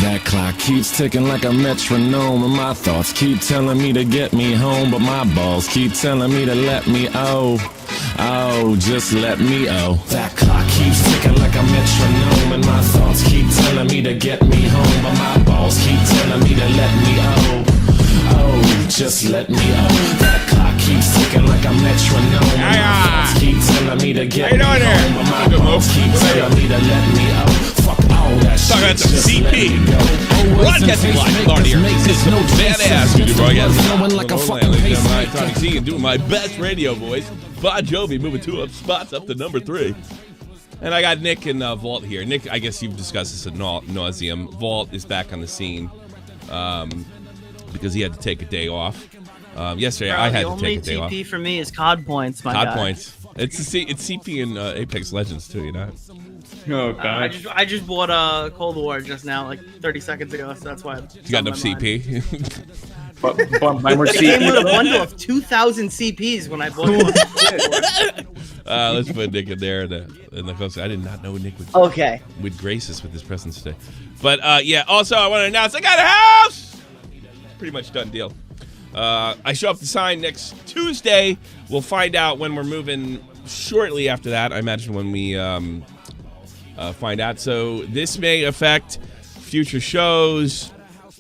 That clock keeps ticking like a metronome, and my thoughts keep telling me to get me home, but my balls keep telling me to let me just let me That clock keeps ticking like a metronome, and my thoughts keep telling me to get me home, but my balls keep telling me to let me just let me That clock keeps ticking like a metronome, and my thoughts keep telling me to get me home, but my balls keep telling me to let me Fuck all that shit. Talking about some CP. Broadcasting live, Claudia. This is no badass. You do broadcasting. And doing my best radio voice. Bon Jovi moving 2 spots up to number 3. And I got Nick and Vault here. Nick, I guess you've discussed this ad nauseum. Vault is back on the scene because he had to take a day off. Yesterday, I had to take a day off. The only TP for me is COD points, my COD guy. points. It's CP in Apex Legends too, you know. Oh god! I just bought Cold War just now, like 30 seconds ago, so that's why. You got enough CP. Buy more It came with a bundle of 2,000 CPs when I bought it. Let's put Nick in there in the close. I did not know Nick would grace us with his presence today. But yeah, also I want to announce I got a house. Pretty much done deal. I show up to sign next Tuesday. We'll find out when we're moving shortly after that. I imagine when we find out. So this may affect future shows.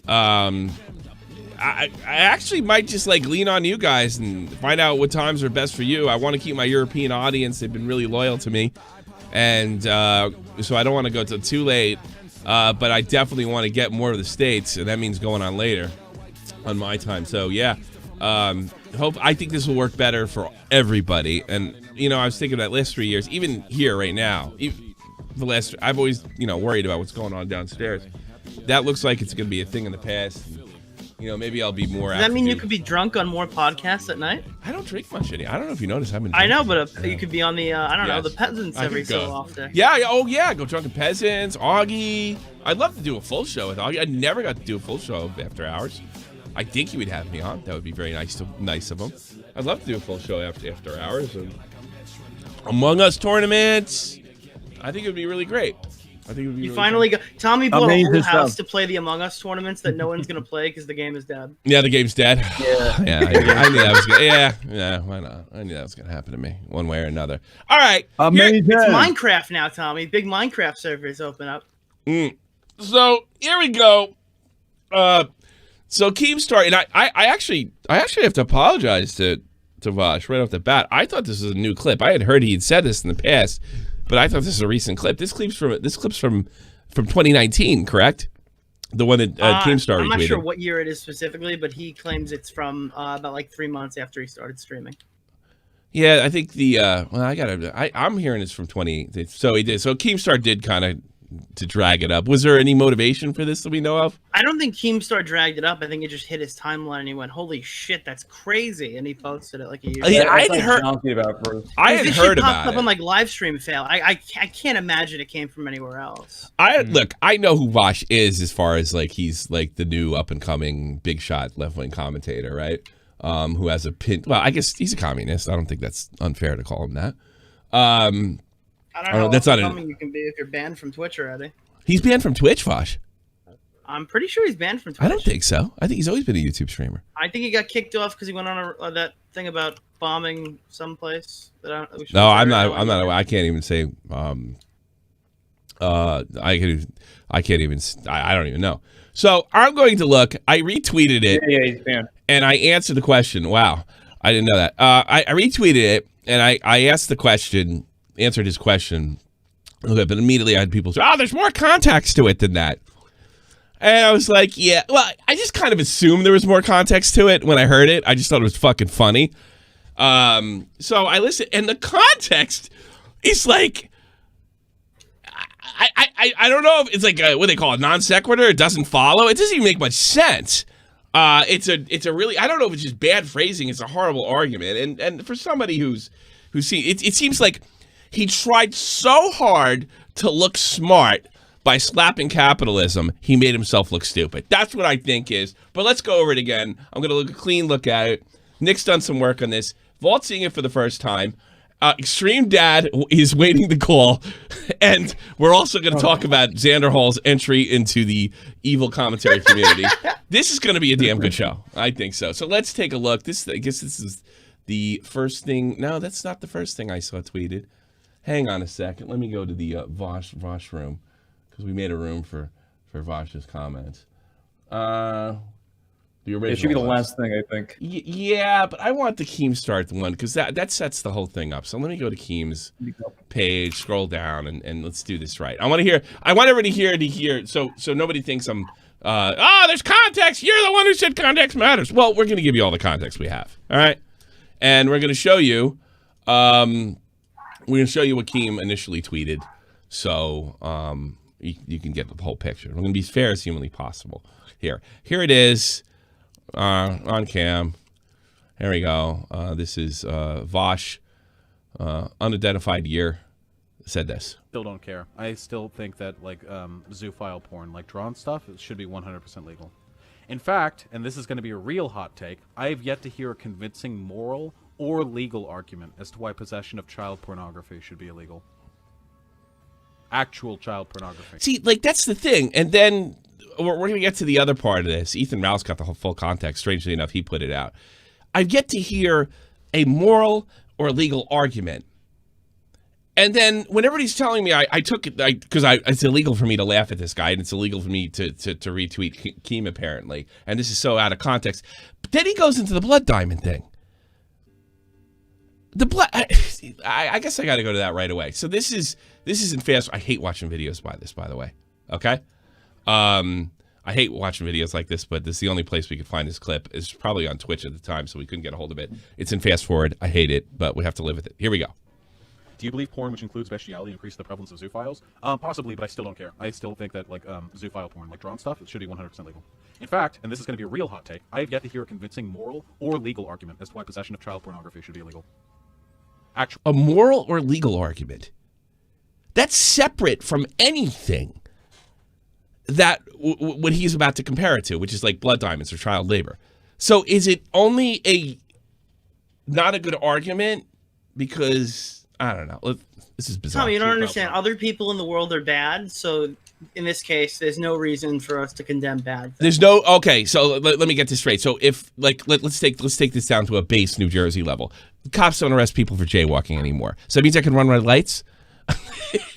I actually might just like lean on you guys and find out what times are best for you. I want to keep my European audience. They've been really loyal to me. And so I don't want to go till too late. But I definitely want to get more of the States. And that means going on later on my time. So yeah, I think this will work better for everybody. And, you know, I was thinking that last 3 years, even here right now, I've always, worried about what's going on downstairs. That looks like it's going to be a thing in the past. And, maybe I'll be more. Does that mean you could be drunk on more podcasts at night? I don't drink much anymore. I don't know if you noticed. I've been. I know, but you could be on the the Peasants every so often. Yeah. Oh yeah. Go Drunken Peasants. Augie. I'd love to do a full show with Augie. I never got to do a full show after hours. I think he would have me on. That would be very nice of him. I'd love to do a full show after hours. And Among Us tournaments. I think it would be really great. I think it would be. Tommy bought a whole house to play the Among Us tournaments that no one's gonna play because the game is dead. Yeah, the game's dead. Yeah. I knew that was gonna. Yeah. Why not? I knew that was gonna happen to me one way or another. All right. Amazing. It's Minecraft now, Tommy. Big Minecraft servers open up. So here we go. So Keemstar, and I actually have to apologize to Vaush right off the bat. I thought this was a new clip. I had heard he had said this in the past, but I thought this was a recent clip. This clip's from 2019, correct? The one that Keemstar retweeted. I'm not sure what year it is specifically, but he claims it's from about like 3 months after he started streaming. Yeah, I think I'm hearing it's from 20. So he did. So Keemstar did kind of to drag it up. Was there any motivation for this that we know of? I don't think Keemstar dragged it up. I think it just hit his timeline and he went, "Holy shit, that's crazy!" And he posted it like a year. I had heard about it on like live stream fail. I can't imagine it came from anywhere else. Look, I know who Vaush is as far as like he's like the new up and coming big shot left wing commentator, right? Who has a pin. Well, I guess he's a communist. I don't think that's unfair to call him that. I don't know. That's not something you can be if you're banned from Twitch already. He's banned from Twitch, Vaush. I'm pretty sure he's banned from Twitch. I don't think so. I think he's always been a YouTube streamer. I think he got kicked off because he went on that thing about bombing someplace. I'm not. I can't even say. I don't even know. So I'm going to look. I retweeted it. Yeah, he's banned. And I answered the question. Wow, I didn't know that. I retweeted it and I asked the question. Answered his question. Okay, but immediately I had people say, "Oh, there's more context to it than that." And I was like, "Yeah." Well, I just kind of assumed there was more context to it when I heard it. I just thought it was fucking funny. So I listened, and the context is like, I don't know if it's like what they call a non sequitur. It doesn't follow. It doesn't even make much sense. It's a really, I don't know if it's just bad phrasing. It's a horrible argument, and for somebody who's seen it seems like he tried so hard to look smart by slapping capitalism, he made himself look stupid. That's what I think is. But let's go over it again. I'm going to look a clean look at it. Nick's done some work on this. Vault's seeing it for the first time. Extreme Dad is waiting to call, and we're also going to talk about Xanderhal's entry into the evil commentary community. This is going to be a damn good show. I think so. So let's take a look. I guess this is the first thing. No, that's not the first thing I saw tweeted. Hang on a second. Let me go to the Vaush room, because we made a room for Vaush's comments. The original. It should be the last thing, I think. Yeah, but I want the Keemstar one, because that sets the whole thing up. So let me go to Keem's page, scroll down, and let's do this right. I want everybody here to hear, so nobody thinks I'm, there's context. You're the one who said context matters. Well, we're going to give you all the context we have, all right? And we're going to show you, what Keem initially tweeted, so you can get the whole picture. We're going to be as fair as humanly possible. Here it is. On cam. Here we go. This is Vaush, unidentified year, said this. Still don't care. I still think that, like, zoophile porn, like drawn stuff, it should be 100% legal. In fact, and this is going to be a real hot take, I have yet to hear a convincing moral or legal argument as to why possession of child pornography should be illegal. Actual child pornography. See, like, that's the thing. And then we're going to get to the other part of this. Ethan Rouse got the whole full context. Strangely enough, he put it out. I've yet to hear a moral or legal argument. And then when everybody's telling me I took it, because it's illegal for me to laugh at this guy, and it's illegal for me to retweet Keem, apparently. And this is so out of context. But then he goes into the blood diamond thing. The blood, I guess I got to go to that right away. So this isn't fast. I hate watching videos by the way. Okay? I hate watching videos like this, but this is the only place we could find this clip. It's probably on Twitch at the time, so we couldn't get a hold of it. It's in fast forward. I hate it, but we have to live with it. Here we go. Do you believe porn, which includes bestiality, increases the prevalence of zoophiles? Possibly, but I still don't care. I still think that, like, zoophile porn, like drawn stuff, it should be 100% legal. In fact, and this is going to be a real hot take, I have yet to hear a convincing moral or legal argument as to why possession of child pornography should be illegal. A moral or legal argument. That's separate from anything that what he's about to compare it to, which is like blood diamonds or child labor. So is it only not a good argument because, I don't know, this is bizarre. Tom, you don't understand. Other people in the world are bad, so in this case, there's no reason for us to condemn bad things. There's no, okay, so let me get this straight. So if, like, let's take this down to a base New Jersey level. Cops don't arrest people for jaywalking anymore. So that means I can run red lights?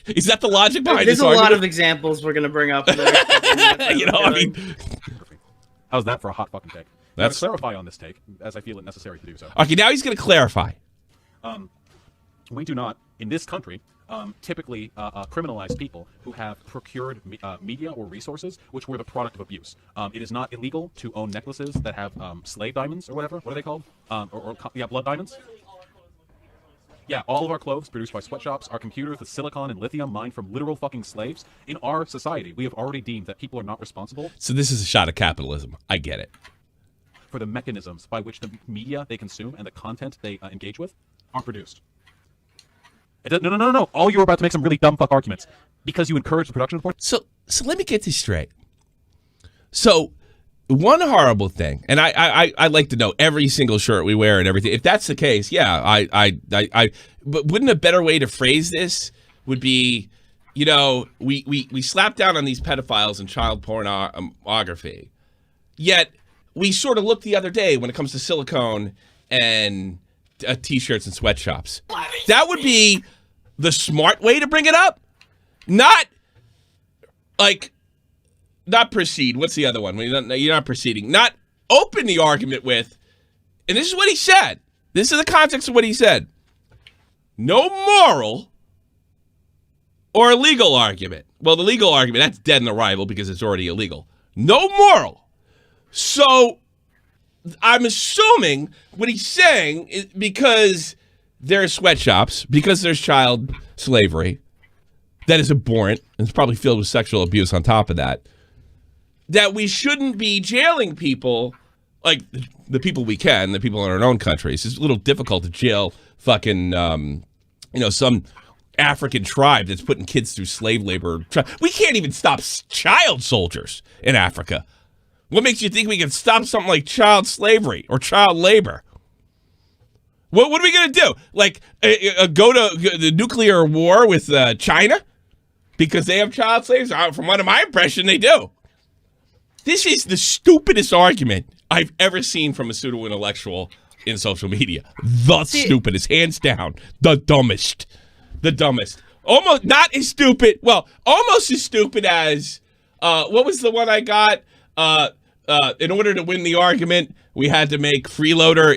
Is that the logic behind this argument? There's a lot of examples we're going to bring up. You know, I mean... How's that for a hot fucking take? Let's clarify on this take, as I feel it necessary to do so. Okay, now he's going to clarify. We do not, in this country, typically criminalize people who have procured media or resources which were the product of abuse. It is not illegal to own necklaces that have slave diamonds or whatever. What are they called? Blood diamonds. Yeah, all of our clothes produced by sweatshops, our computers with silicon and lithium mined from literal fucking slaves. In our society, we have already deemed that people are not responsible. So this is a shot at capitalism. I get it. For the mechanisms by which the media they consume and the content they engage with are produced. No. All you're about to make some really dumb fuck arguments because you encourage the production of porn. So let me get this straight. So one horrible thing, and I like to know every single shirt we wear and everything. If that's the case, yeah, but wouldn't a better way to phrase this would be, you know, we slap down on these pedophiles and child pornography, yet we sort of look the other day when it comes to silicone and t-shirts and sweatshops. That would be the smart way to bring it up, not proceed. What's the other one? You're not proceeding. Not open the argument with, and this is what he said. This is the context of what he said. No moral or legal argument. Well, the legal argument, that's dead in arrival because it's already illegal. No moral. So I'm assuming what he's saying is because there's sweatshops, because there's child slavery, that is abhorrent, and it's probably filled with sexual abuse on top of that, that we shouldn't be jailing people, like the people we can, the people in our own countries. It's a little difficult to jail fucking, some African tribe that's putting kids through slave labor. We can't even stop child soldiers in Africa. What makes you think we can stop something like child slavery or child labor? What are we gonna do? Like go to the nuclear war with China because they have child slaves? From what of my impression, they do. This is the stupidest argument I've ever seen from a pseudo-intellectual in social media. The stupidest, hands down, the dumbest. Almost not as stupid. Well, almost as stupid as what was the one I got? In order to win the argument, we had to make freeloader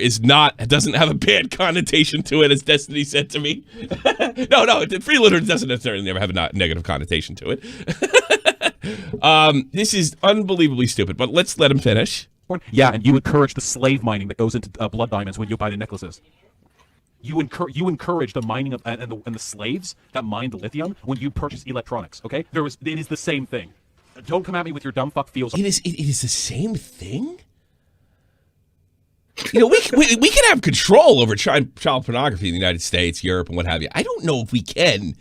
doesn't have a bad connotation to it, as Destiny said to me. No, freeloader doesn't necessarily never have a negative connotation to it. This is unbelievably stupid, but let's let him finish. Yeah, and you encourage the slave mining that goes into blood diamonds when you buy the necklaces. You encourage the mining of and the slaves that mine the lithium when you purchase electronics. Okay, it is the same thing. Don't come at me with your dumb fuck feels. It is the same thing. You know, we can have control over child pornography in the United States, Europe, and what have you. I don't know if we can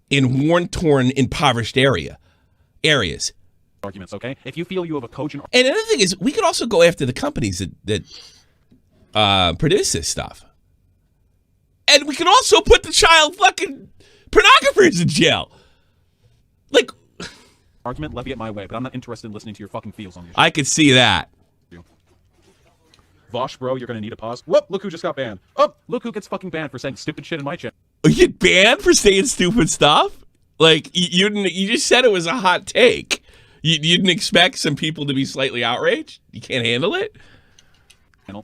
in war-torn, impoverished areas. Arguments, okay? If you feel you have a cogent. And another thing is, we could also go after the companies that produce this stuff, and we can also put the child fucking pornographers in jail. Like, argument, levy it my way, but I'm not interested in listening to your fucking feels on this. I could see that. Vaush, bro, you're gonna need a pause. Whoop! Look who just got banned. Oh, look who gets fucking banned for saying stupid shit in my channel. You get banned for saying stupid stuff? Like, you just said it was a hot take. You didn't expect some people to be slightly outraged? You can't handle it?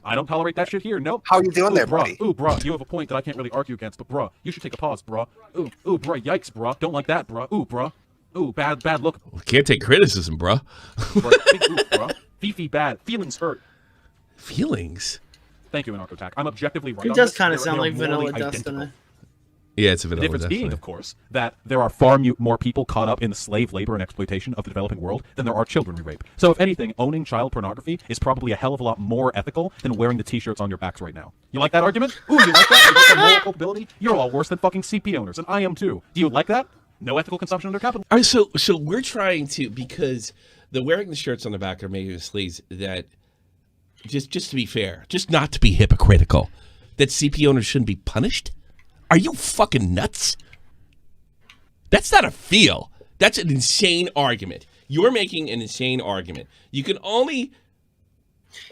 I don't tolerate that shit here. Nope. How you doing there, buddy? Ooh, bro, you have a point that I can't really argue against, but bro, you should take a pause, bro. Ooh, bro, yikes, bro. Don't like that, bro. Ooh, bro. Ooh, bad look. Can't take criticism, bro. Bro. Fifi, bad. Feelings hurt. Feelings? Thank you, Anarcho Attack. I'm objectively right. It does kind of sound like Vanilla Destiny. Yeah, it's a Vanilla Destiny. The difference Destiny. being, of course, that there are far more people caught up in the slave labor and exploitation of the developing world than there are children we rape. So, if anything, owning child pornography is probably a hell of a lot more ethical than wearing the t-shirts on your backs right now. You like that argument? Ooh, you like that? You like that moral culpability? You're all worse than fucking CP owners, and I am too. Do you like that? No ethical consumption under capital. All right, so we're trying to, because the wearing the shirts on the back are making sleeves that, just to be fair, just not to be hypocritical, that CP owners shouldn't be punished? Are you fucking nuts? That's not a feel. That's an insane argument. You're making an insane argument. You can only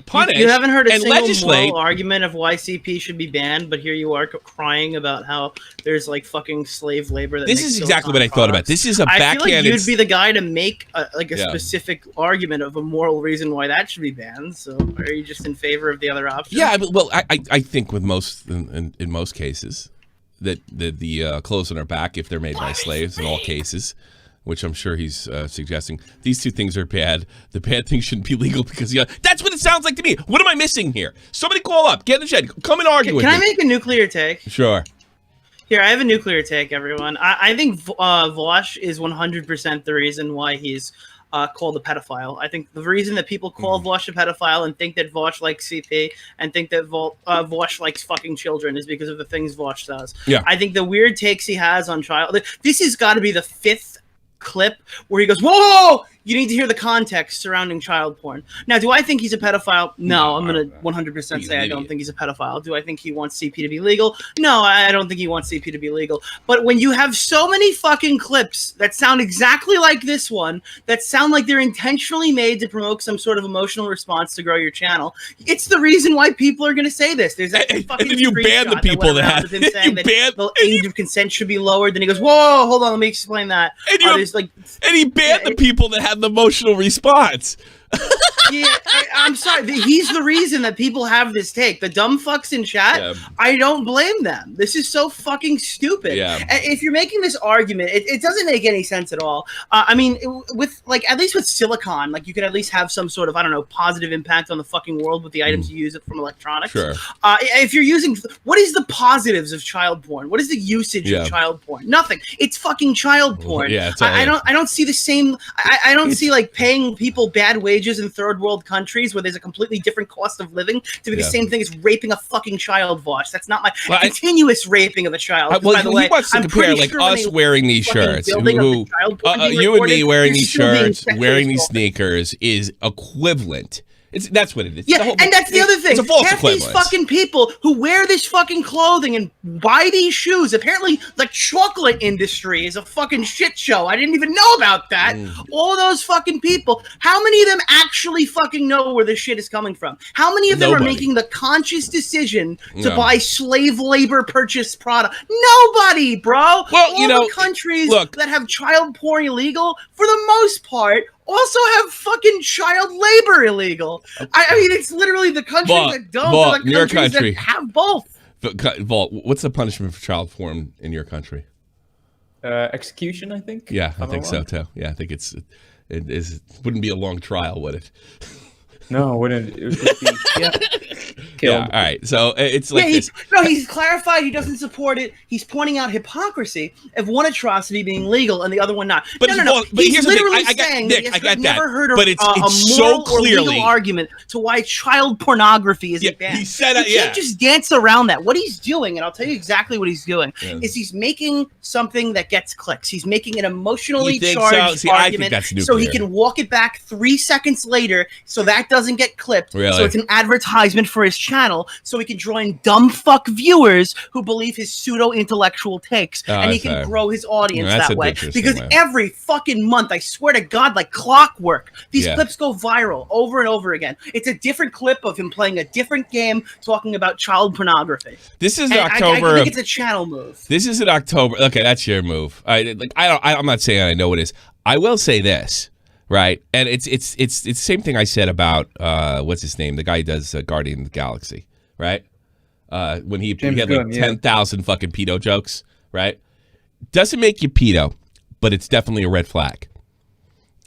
punish You haven't heard a and single legislate. moral argument of why CP should be banned, but here you are crying about how there's like fucking slave labor. That This makes is exactly what I thought about. This is a I feel like backhanded. you'd be the guy to make a Yeah. specific argument of a moral reason why that should be banned. So are you just in favor of the other option? Yeah, well, I think with most in most cases that the clothes on our back, if they're made by slaves, in all cases, which I'm sure he's suggesting, these two things are bad. The bad thing shouldn't be legal because that's what it sounds like to me. What am I missing here? Somebody call up, get in the shed, come and argue with me. Can I make a nuclear take? Sure. Here, I have a nuclear take, everyone. I think Vaush is 100% the reason why he's called a pedophile. I think the reason that people call Vaush a pedophile and think that Vaush likes CP and think that Vaush likes fucking children is because of the things Vaush does. Yeah. I think the weird takes he has on child... This has got to be the 5th clip where he goes, whoa, you need to hear the context surrounding child porn. Now, do I think he's a pedophile? No, I'm going to 100% say I don't think he's a pedophile. Do I think he wants CP to be legal? No, I don't think he wants CP to be legal. But when you have so many fucking clips that sound exactly like this one, that sound like they're intentionally made to promote some sort of emotional response to grow your channel, it's the reason why people are going to say this. There's that fucking then you ban the screenshot people went that around have- with him saying you that ban- the age of consent should be lowered. Then he goes, whoa, hold on, let me explain that. And you- There's like... And he banned the people that had the emotional response. Yeah, I'm sorry. He's the reason that people have this take. The dumb fucks in chat, Yeah. I don't blame them. This is so fucking stupid. Yeah. And if you're making this argument, it doesn't make any sense at all. I mean, with like at least with silicon, like you could at least have some sort of, I don't know, positive impact on the fucking world with the items you use it from electronics. Sure. If you're using, what is the positives of child porn? What is the usage Yeah. of child porn? Nothing. It's fucking child porn. Yeah, it's all I don't see the same. I don't see like paying people bad wages in third world countries where there's a completely different cost of living to be the Yeah. same thing as raping a fucking child, Vaush. That's not my Well, continuous raping of a child. 'Cause, Well, by the he way, wants to I'm compare pretty like sure when us they wearing these fucking shirts, building of who the child porn being you and me recorded, wearing you're these still being shirts, sexually wearing these assaulted. sneakers is equivalent That's what it is. Yeah, and that's the other thing. It's a false Half these equivalence. fucking people who wear this fucking clothing and buy these shoes, apparently the chocolate industry is a fucking shit show. I didn't even know about that. All those fucking people, how many of them actually fucking know where this shit is coming from? How many of them are making the conscious decision to buy slave labor purchased product? Nobody, bro. Well, all the countries that have child porn illegal, for the most part, also have fucking child labor illegal. I mean, it's literally the countries that don't, are the countries that have both. Vault, what's the punishment for child porn in your country? Execution, I think. Yeah, I think so too. Yeah, I think it wouldn't be a long trial, would it? No, it wouldn't. It would just be killed. Yeah, all right. So it's like this. No, he's clarified he doesn't support it. He's pointing out hypocrisy of one atrocity being legal and the other one not. But no. He's literally saying Nick, that I got never that. heard of But it's a so moral or clearly legal argument to why child pornography isn't banned. He said you can't just dance around that. What he's doing, and I'll tell you exactly what he's doing, is he's making something that gets clicks. He's making an emotionally charged argument so he can walk it back 3 seconds later so that doesn't get clipped. Really? So it's an advertisement for his channel so he can draw in dumb fuck viewers who believe his pseudo-intellectual takes. And he can grow his audience that way. Because every fucking month, I swear to God, like clockwork, these clips go viral over and over again. It's a different clip of him playing a different game talking about child pornography. This is October. I think it's a channel move. This is in October. Okay, that's your move. I'm not saying I know it is. I will say this. Right, and it's the same thing I said about what's his name, the guy who does Guardian of the Galaxy, right? When he had like 10,000 fucking pedo jokes, right? Doesn't make you pedo, but it's definitely a red flag.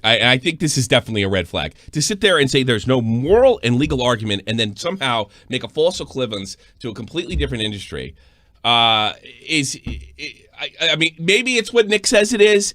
I think this is definitely a red flag to sit there and say there's no moral and legal argument, and then somehow make a false equivalence to a completely different industry. I mean, maybe it's what Nick says it is.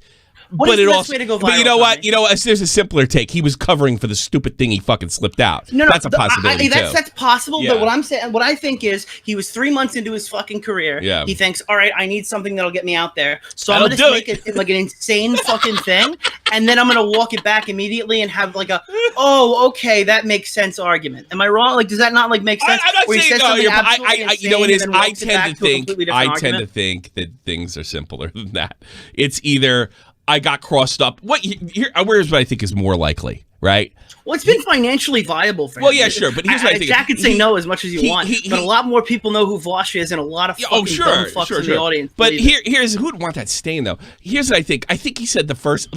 What is the best way to go viral? But you know what? There's a simpler take. He was covering for the stupid thing he fucking slipped out. No, that's a possibility too. That's possible. Yeah. But what I think is he was 3 months into his fucking career. Yeah. He thinks, all right, I need something that'll get me out there. So I'm gonna make it like an insane fucking thing, and then I'm gonna walk it back immediately and have like okay, that makes sense argument. Am I wrong? Like, does that not like make sense? I'm not saying no. You know what it is? I tend to think that things are simpler than that. It's either I got crossed up. Where's what I think is more likely, right? Well, it's been financially viable for him. Well, yeah, sure, but here's what I think. Jack could say no as much as you want, but a lot more people know who Vaush is, and a lot of fucking dumb fucks in the audience. But here's who'd want that stain though. Here's what I think. I think he said the first,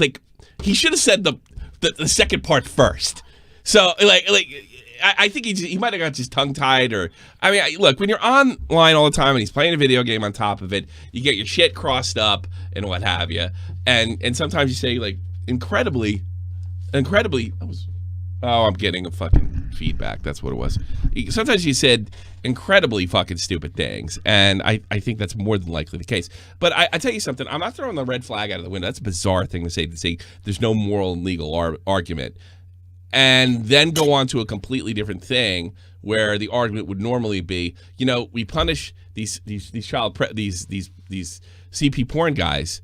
he should have said the second part first. So I think he might have got just tongue-tied, or I mean, look, when you're online all the time and he's playing a video game on top of it, you get your shit crossed up and what have you, and sometimes you say like incredibly. I'm getting a fucking feedback. That's what it was. Sometimes you said incredibly fucking stupid things, and I think that's more than likely the case. But I tell you something, I'm not throwing the red flag out of the window. That's a bizarre thing to say there's no moral and legal argument. And then go on to a completely different thing where the argument would normally be, we punish these CP porn guys,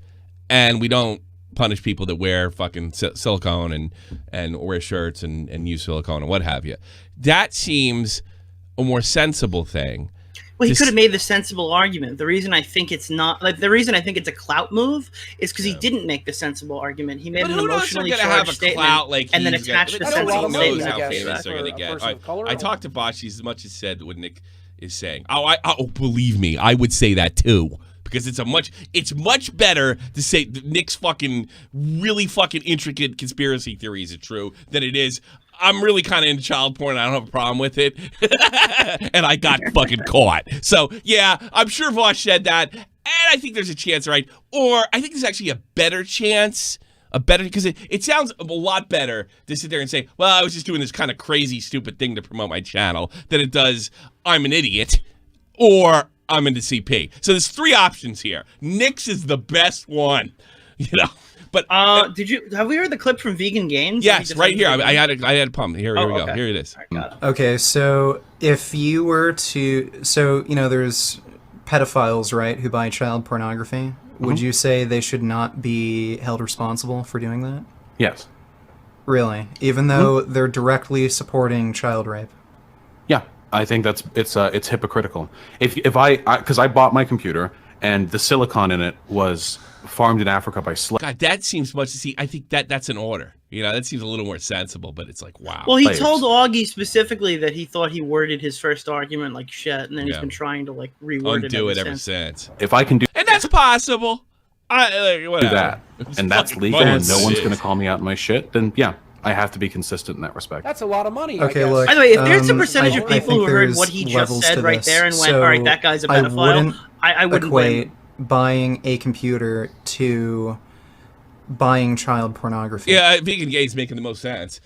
and we don't punish people that wear fucking silicone and wear shirts and use silicone and what have you. That seems a more sensible thing. Well, he could have made the sensible argument. The reason I think it's not the reason I think it's a clout move is because he didn't make the sensible argument. He made an emotionally charged statement and then attached the sensible statement. How famous they're gonna get. I talked to Vaush. He's as much as said what Nick is saying. Oh, believe me, I would say that too. Because it's much better to say that Nick's fucking really fucking intricate conspiracy theories are true than it is I'm really kind of into child porn. I don't have a problem with it. And I got fucking caught. So, yeah, I'm sure Vaush said that. And I think there's a chance, right? Or I think there's actually a better chance. Because it sounds a lot better to sit there and say, well, I was just doing this kind of crazy, stupid thing to promote my channel than it does, I'm an idiot. Or I'm into CP. So there's 3 options here. Nick's is the best one, But have we heard the clip from Vegan Gains? Yes, right here. I had a pump. Here we go. Okay. Here it is. Okay, so if you were to, there's pedophiles, right, who buy child pornography. Would you say they should not be held responsible for doing that? Yes. Really, even though they're directly supporting child rape. Yeah, I think it's hypocritical. If I bought my computer and the silicon in it was farmed in Africa by slaves. God, that seems much. See, I think that's an order. You know, that seems a little more sensible. But it's like, wow. Well, he told Augie specifically that he thought he worded his first argument like shit, and then he's been trying to like reword undo it ever since. If I can do, and that's possible. Do that, and that's legal, and no one's going to call me out on my shit, then yeah, I have to be consistent in that respect. That's a lot of money. Okay, I guess. look. By the way, if there's a percentage I of people think who heard there's what he just levels said to right this. there and went, So "All right, that guy's a I pedophile," wouldn't I wouldn't equate win. buying a computer to buying child pornography. Yeah, vegan gay's making the most sense.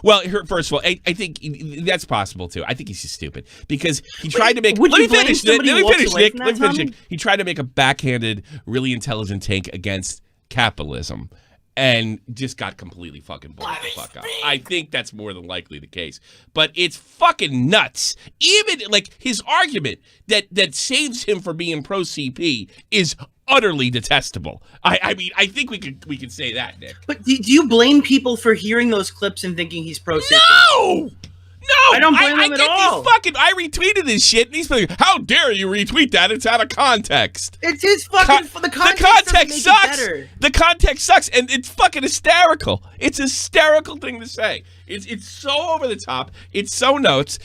Well, first of all, I think that's possible too. I think he's just stupid because he tried to make. Would Let you me blame finish. somebody Let who me walks finish, away Nick. from Let me that, finish, Tommy? Nick. He tried to make a backhanded, really intelligent take against capitalism, and just got completely fucking blown the fuck up. I think that's more than likely the case. But it's fucking nuts. Even like his argument that saves him from being pro CP is utterly detestable. I mean, I think we could say that, Nick. But do you blame people for hearing those clips and thinking he's pro CP? No! No! I don't blame him at all. I retweeted this shit, and he's like, how dare you retweet that? It's out of context. It's his fucking. The context doesn't make sucks. It better. The context sucks, and it's fucking hysterical. It's a hysterical thing to say. It's so over the top. It's so nuts.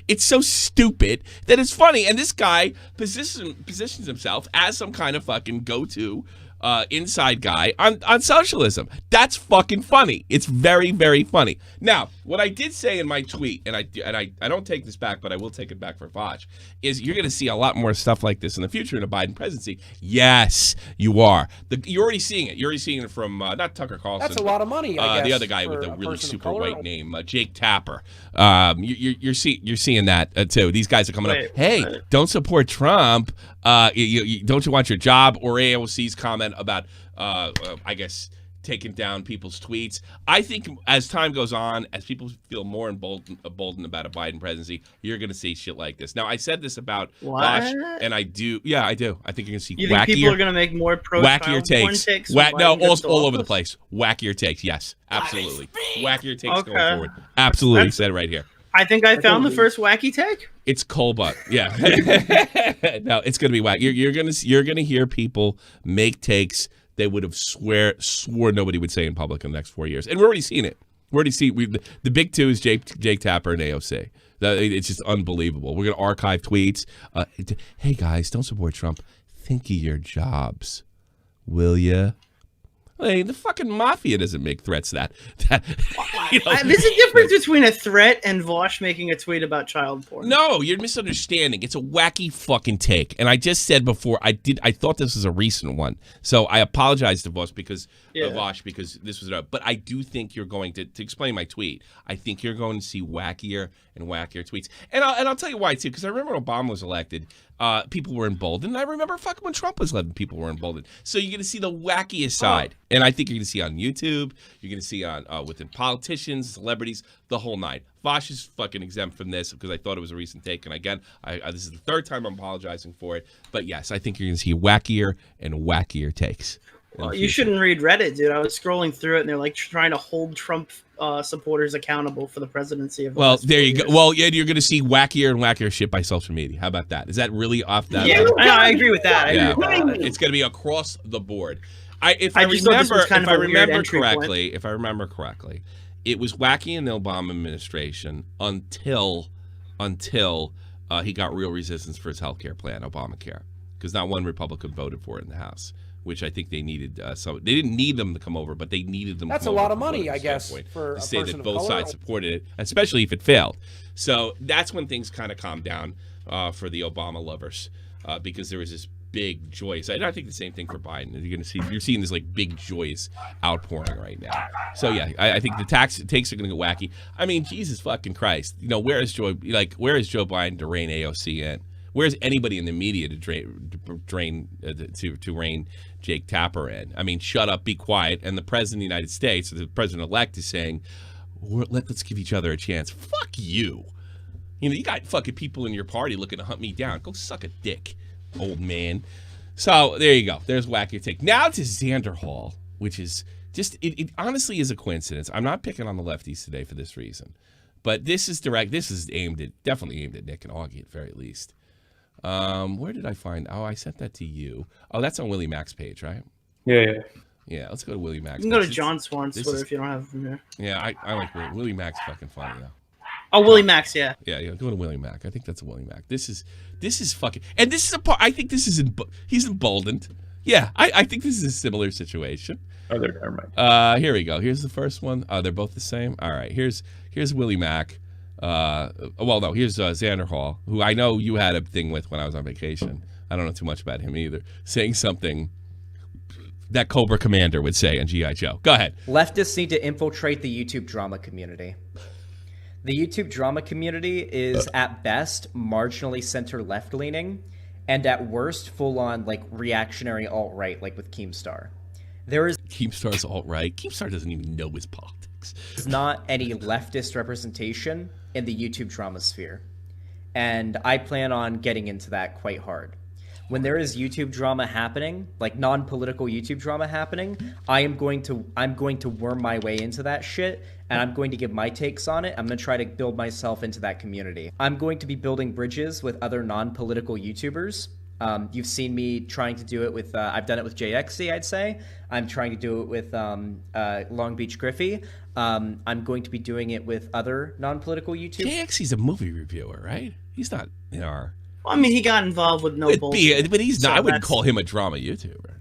It's so stupid that it's funny. And this guy positions himself as some kind of fucking go-to inside guy on socialism. That's fucking funny. It's very, very funny. Now, what I did say in my tweet, and I don't take this back, but I will take it back for Vaush, is you're going to see a lot more stuff like this in the future in a Biden presidency. Yes, you are. You're already seeing it. You're already seeing it from not Tucker Carlson. That's a lot of money. I guess, the other guy with the for a really person of super color. white name, Jake Tapper. You're seeing that too. These guys are coming up. Hey, don't support Trump. Don't you want your job? Or AOC's comment about, I guess, taking down people's tweets. I think as time goes on, as people feel more emboldened about a Biden presidency, you're going to see shit like this. Now, I said this about Vaush, and I do. Yeah, I do. I think you're going to see You think people are going to make more wackier takes. no, all over the place. Wackier takes. Yes, absolutely. Wackier takes going forward. Absolutely, said it right here. I think I found the first wacky take. It's Colbutt. Yeah. No, it's gonna be whack. You're gonna hear people make takes they would have swore nobody would say in public in the next 4 years, and we're already seeing it. We're already seeing the big two is Jake Tapper and AOC. It's just unbelievable. We're gonna archive tweets. Hey guys, don't support Trump. Think of your jobs, will ya? Hey, the fucking mafia doesn't make threats that you know, There's a difference between a threat and Vaush making a tweet about child porn. No, you're misunderstanding. It's a wacky fucking take. And I just said before, I thought this was a recent one. So I apologize to Vaush because this was but I do think you're going to explain my tweet. I think you're going to see wackier and wackier tweets. And I'll tell you why too, because I remember when Obama was elected, people were emboldened. And I remember fucking when Trump was elected, people were emboldened. So you're going to see the wackiest side. And I think you're going to see on YouTube, you're going to see on within politicians, celebrities, the whole nine. Vaush is fucking exempt from this because I thought it was a recent take. And again, this is the third time I'm apologizing for it. But yes, I think you're going to see wackier and wackier takes. Well, you shouldn't read Reddit, dude. I was scrolling through it, and they're like trying to hold Trump supporters accountable for the presidency of. Well, there you go. Well, yeah, you're going to see wackier and wackier shit by social media. How about that? Is that really off that? Yeah, I agree with that. Yeah, it's going to be across the board. If I remember correctly, it was wacky in the Obama administration until he got real resistance for his health care plan, Obamacare, because not one Republican voted for it in the House, which I think they needed. They didn't need them to come over, but they needed them. That's to come a lot over of money, I guess, for to say that both color. sides supported it, especially if it failed. So that's when things kind of calmed down for the Obama lovers, because there was this big joyous. I think the same thing for Biden. You're seeing this like big joyous outpouring right now. So yeah, I think the takes are going to go wacky. I mean, Jesus fucking Christ, where is Joe Biden to rein AOC in? Where's anybody in the media to rein Jake Tapper in? I mean, shut up, be quiet. And the president of the United States, the president-elect, is saying, let's give each other a chance. Fuck you. You got fucking people in your party looking to hunt me down. Go suck a dick, old man. So there you go. There's wacky take. Now to Xanderhal. which is just it honestly is a coincidence. I'm not picking on the lefties today for this reason, but this is direct. This is definitely aimed at Nick and Augie at the very least. Where did I find? Oh, I sent that to you. Oh, that's on Willie Mack's page, right? Yeah. Yeah, let's go to Willie Mack's. You can go to John Swan's Twitter if you don't have it from here. Yeah, I like Willie Mack's fucking funny though. Oh, Willie Max, yeah. Yeah, go to Willie Mack. I think that's a Willie Mack. This is fucking, and this is a part. I think this is he's emboldened. Yeah, I think this is a similar situation. Oh, never mind. Here we go. Here's the first one. Oh, they're both the same. All right. Here's Willie Mack. Well, no. Here's Xanderhal, who I know you had a thing with when I was on vacation. I don't know too much about him either. Saying something that Cobra Commander would say on G.I. Joe. Go ahead. Leftists need to infiltrate the YouTube drama community. The YouTube drama community is, at best, marginally center-left leaning, and at worst, full-on like reactionary alt-right, like with Keemstar. There is Keemstar's alt-right. Keemstar doesn't even know his politics. not any leftist representation in the YouTube drama sphere, and I plan on getting into that quite hard. When there is YouTube drama happening, like non-political YouTube drama happening, I'm going to worm my way into that shit, and I'm going to give my takes on it. I'm going to try to build myself into that community. I'm going to be building bridges with other non-political YouTubers. You've seen me trying to do it with, I've done it with JXC, I'd say. I'm trying to do it with Long Beach Griffey. I'm going to be doing it with other non-political YouTubers. JXC's a movie reviewer, right? He's not in our... Well, I mean, he got involved with no bullshit. But he's not. So I wouldn't call him a drama YouTuber.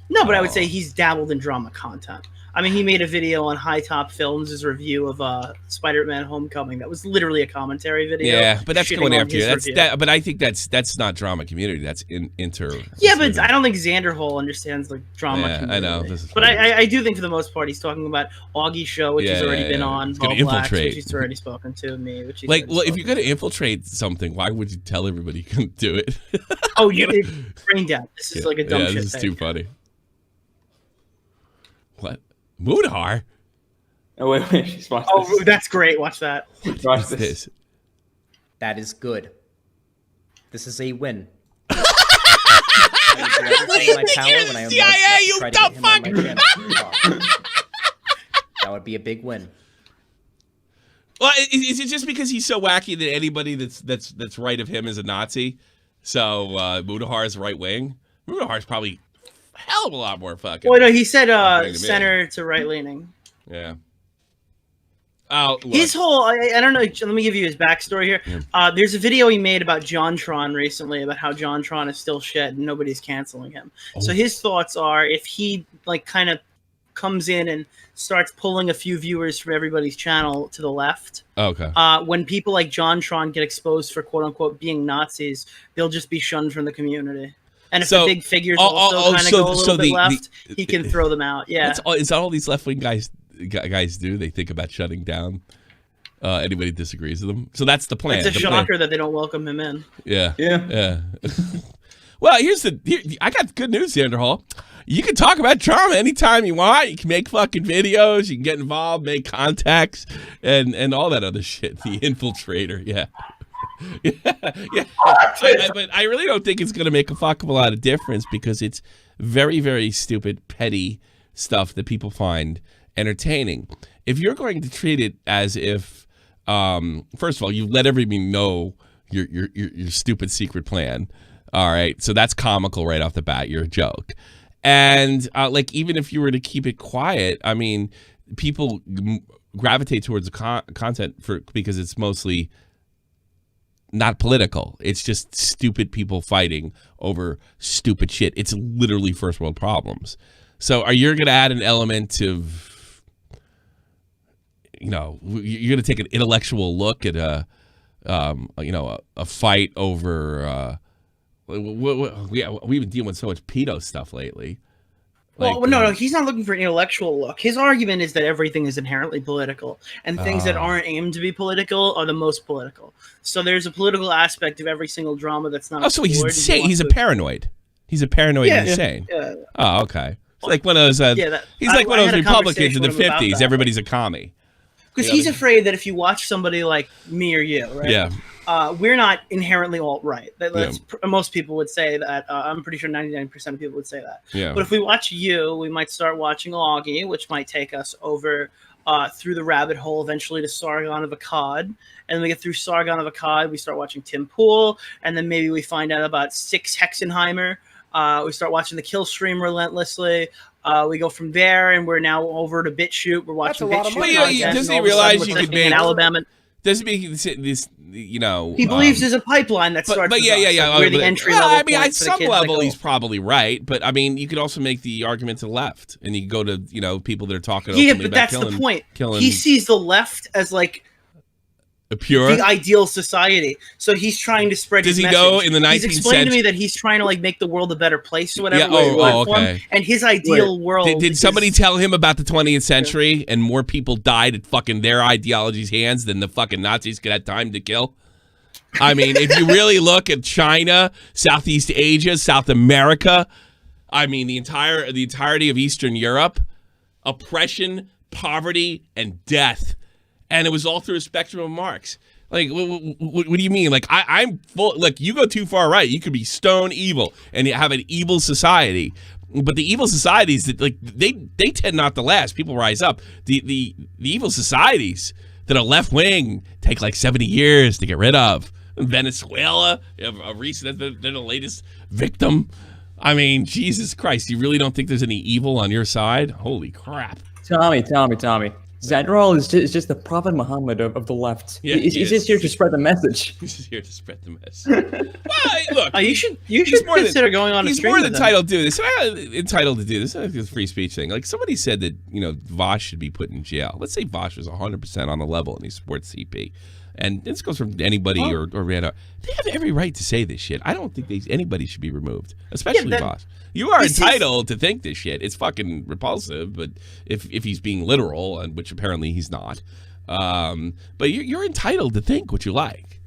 No, but I would say he's dabbled in drama content. I mean, he made a video on High Top Films, his review of Spider-Man: Homecoming. That was literally a commentary video. Yeah, but that's going after you. But I think that's not drama community. That's inter. Yeah, but I don't think Xanderhal understands like drama. Yeah, community. I know. But I do think for the most part he's talking about Augie's show, which he's already been on. He's going to Blacks, infiltrate. which he's already spoken to me. Which he's like, well, if you're going to infiltrate something, why would you tell everybody you can do it? Oh, you brain dead. This is like a dumb shit. This is thing. too funny. What? Mudhar? Oh, wait. She's watching Oh, that's great. Watch that. Watch this. That is good. This is a win. I will do everything in my power when I am CIA, you try to dumb get him on my fuck! channel. That would be a big win. Well, is it just because he's so wacky that anybody that's right of him is a Nazi? So Mudhar is right wing. Mudhar is probably a hell of a lot more fucking. Well, no, he said center to right leaning. Yeah. Oh, look. His whole, I don't know, let me give you his backstory here. Yeah. There's a video he made about JonTron recently about how JonTron is still shit and nobody's canceling him. Oh. So his thoughts are if he like kind of comes in and starts pulling a few viewers from everybody's channel to the left. Okay. When people like JonTron get exposed for quote unquote being Nazis, they'll just be shunned from the community. And if the big figures also kind of go a little bit left, he can throw them out. Yeah. Is that all these left-wing guys do? They think about shutting down anybody who disagrees with them. So that's the plan. It's a shocker that they don't welcome him in. Yeah. Well, I got good news, Xanderhal. You can talk about trauma anytime you want. You can make fucking videos. You can get involved, make contacts, and all that other shit. The infiltrator, yeah. But I really don't think it's going to make a fuck of a lot of difference because it's very, very stupid, petty stuff that people find entertaining. If you're going to treat it as if, first of all, you let everybody know your stupid secret plan. All right, so that's comical right off the bat. You're a joke. And like even if you were to keep it quiet, I mean, people gravitate towards the content because it's mostly not political. It's just stupid people fighting over stupid shit. It's literally first world problems. So are you going to add an element of, you're going to take an intellectual look at a fight over. We've been dealing with so much pedo stuff lately. Well, no, he's not looking for an intellectual look. His argument is that everything is inherently political, and things that aren't aimed to be political are the most political. So there's a political aspect of every single drama that's not. Oh, so he's insane. He's a paranoid. He's a paranoid insane. Yeah. Oh, okay. It's like one of those. He's like one of those Republicans in the 50s. Everybody's a commie. Because he's afraid that if you watch somebody like me or you, right? Yeah. we're not inherently alt-right. Most people would say that. I'm pretty sure 99% of people would say that. Yeah. But if we watch you, we might start watching Augie, which might take us over through the rabbit hole eventually to Sargon of Akkad. And then we get through Sargon of Akkad, we start watching Tim Pool, and then maybe we find out about Six Hexenheimer. We start watching the kill stream relentlessly. We go from there, and we're now over to BitChute. We're watching That's a lot of BitChute. money. Doesn't he realize you could make in Alabama? Doesn't make this, you know? He believes there's a pipeline that starts. But yeah. We're the entry level. I mean, at point for the some kids level, that go. he's probably right. But I mean, you could also make the argument to the left, and you go to people that are talking. Yeah, openly but about that's the point. Killing He sees the left as like a pure. the ideal society. So he's trying to spread. Does his he go message. in the 19th He's explained to century? me that he's trying to like make the world a better place or whatever. Yeah, with his platform. okay. And his ideal world. Did somebody tell him about the 20th century and more people died at fucking their ideology's hands than the fucking Nazis could have time to kill? I mean, if you really look at China, Southeast Asia, South America, I mean, the entirety of Eastern Europe, oppression, poverty, and death. And it was all through a spectrum of Marx. Like, what do you mean? Like, I'm full. Look, you go too far right, you could be stone evil and you have an evil society. But the evil societies that like they tend not to last. People rise up. The evil societies that are left wing take like 70 years to get rid of. Venezuela, a recent, they're the latest victim. I mean, Jesus Christ, you really don't think there's any evil on your side? Holy crap. Tommy. Xanderhal is just the Prophet Muhammad of the left. Yeah, he's just here to spread the message. He's just here to spread the message. Well, look, You should more consider going on a He's stream more with than him. entitled to do this. Entitled to do this. I think it's a free speech thing. Like somebody said that Vaush should be put in jail. Let's say Vaush was 100% on the level and he supports CP. And this goes from anybody or Randall. They have every right to say this shit. I don't think anybody should be removed, especially Vaush. You are entitled to think this shit. It's fucking repulsive, but if he's being literal, and which apparently he's not, but you're entitled to think what you like.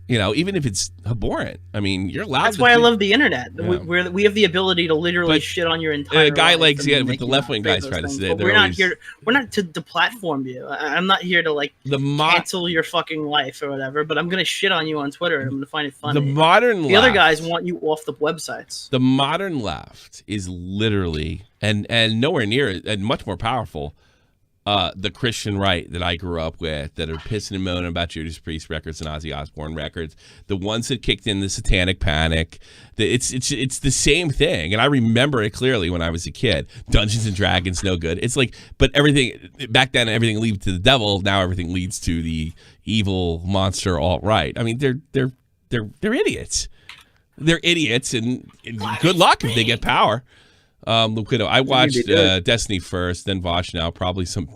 Even if it's abhorrent. I mean, you're allowed. That's to why I think. love the internet. Yeah. We have the ability to literally But shit on your entire. a guy life like and with make the you left-wing not guys those try to things. say But they're we're not always- here. We're not to deplatform you. I'm not here to like cancel your fucking life or whatever. But I'm gonna shit on you on Twitter and I'm gonna find it funny. The modern the other left- guys want you off the websites. The modern left is literally and nowhere near and much more powerful. The Christian right that I grew up with that are pissing and moaning about Judas Priest records and Ozzy Osbourne records, the ones that kicked in the Satanic Panic, it's the same thing. And I remember it clearly when I was a kid. Dungeons and Dragons, no good. It's like, but everything back then, everything leads to the devil. Now everything leads to the evil monster alt-right. I mean, they're idiots. They're idiots, and good luck if they get power. Luquido, I watched Destiny first, then Vaush now, probably in some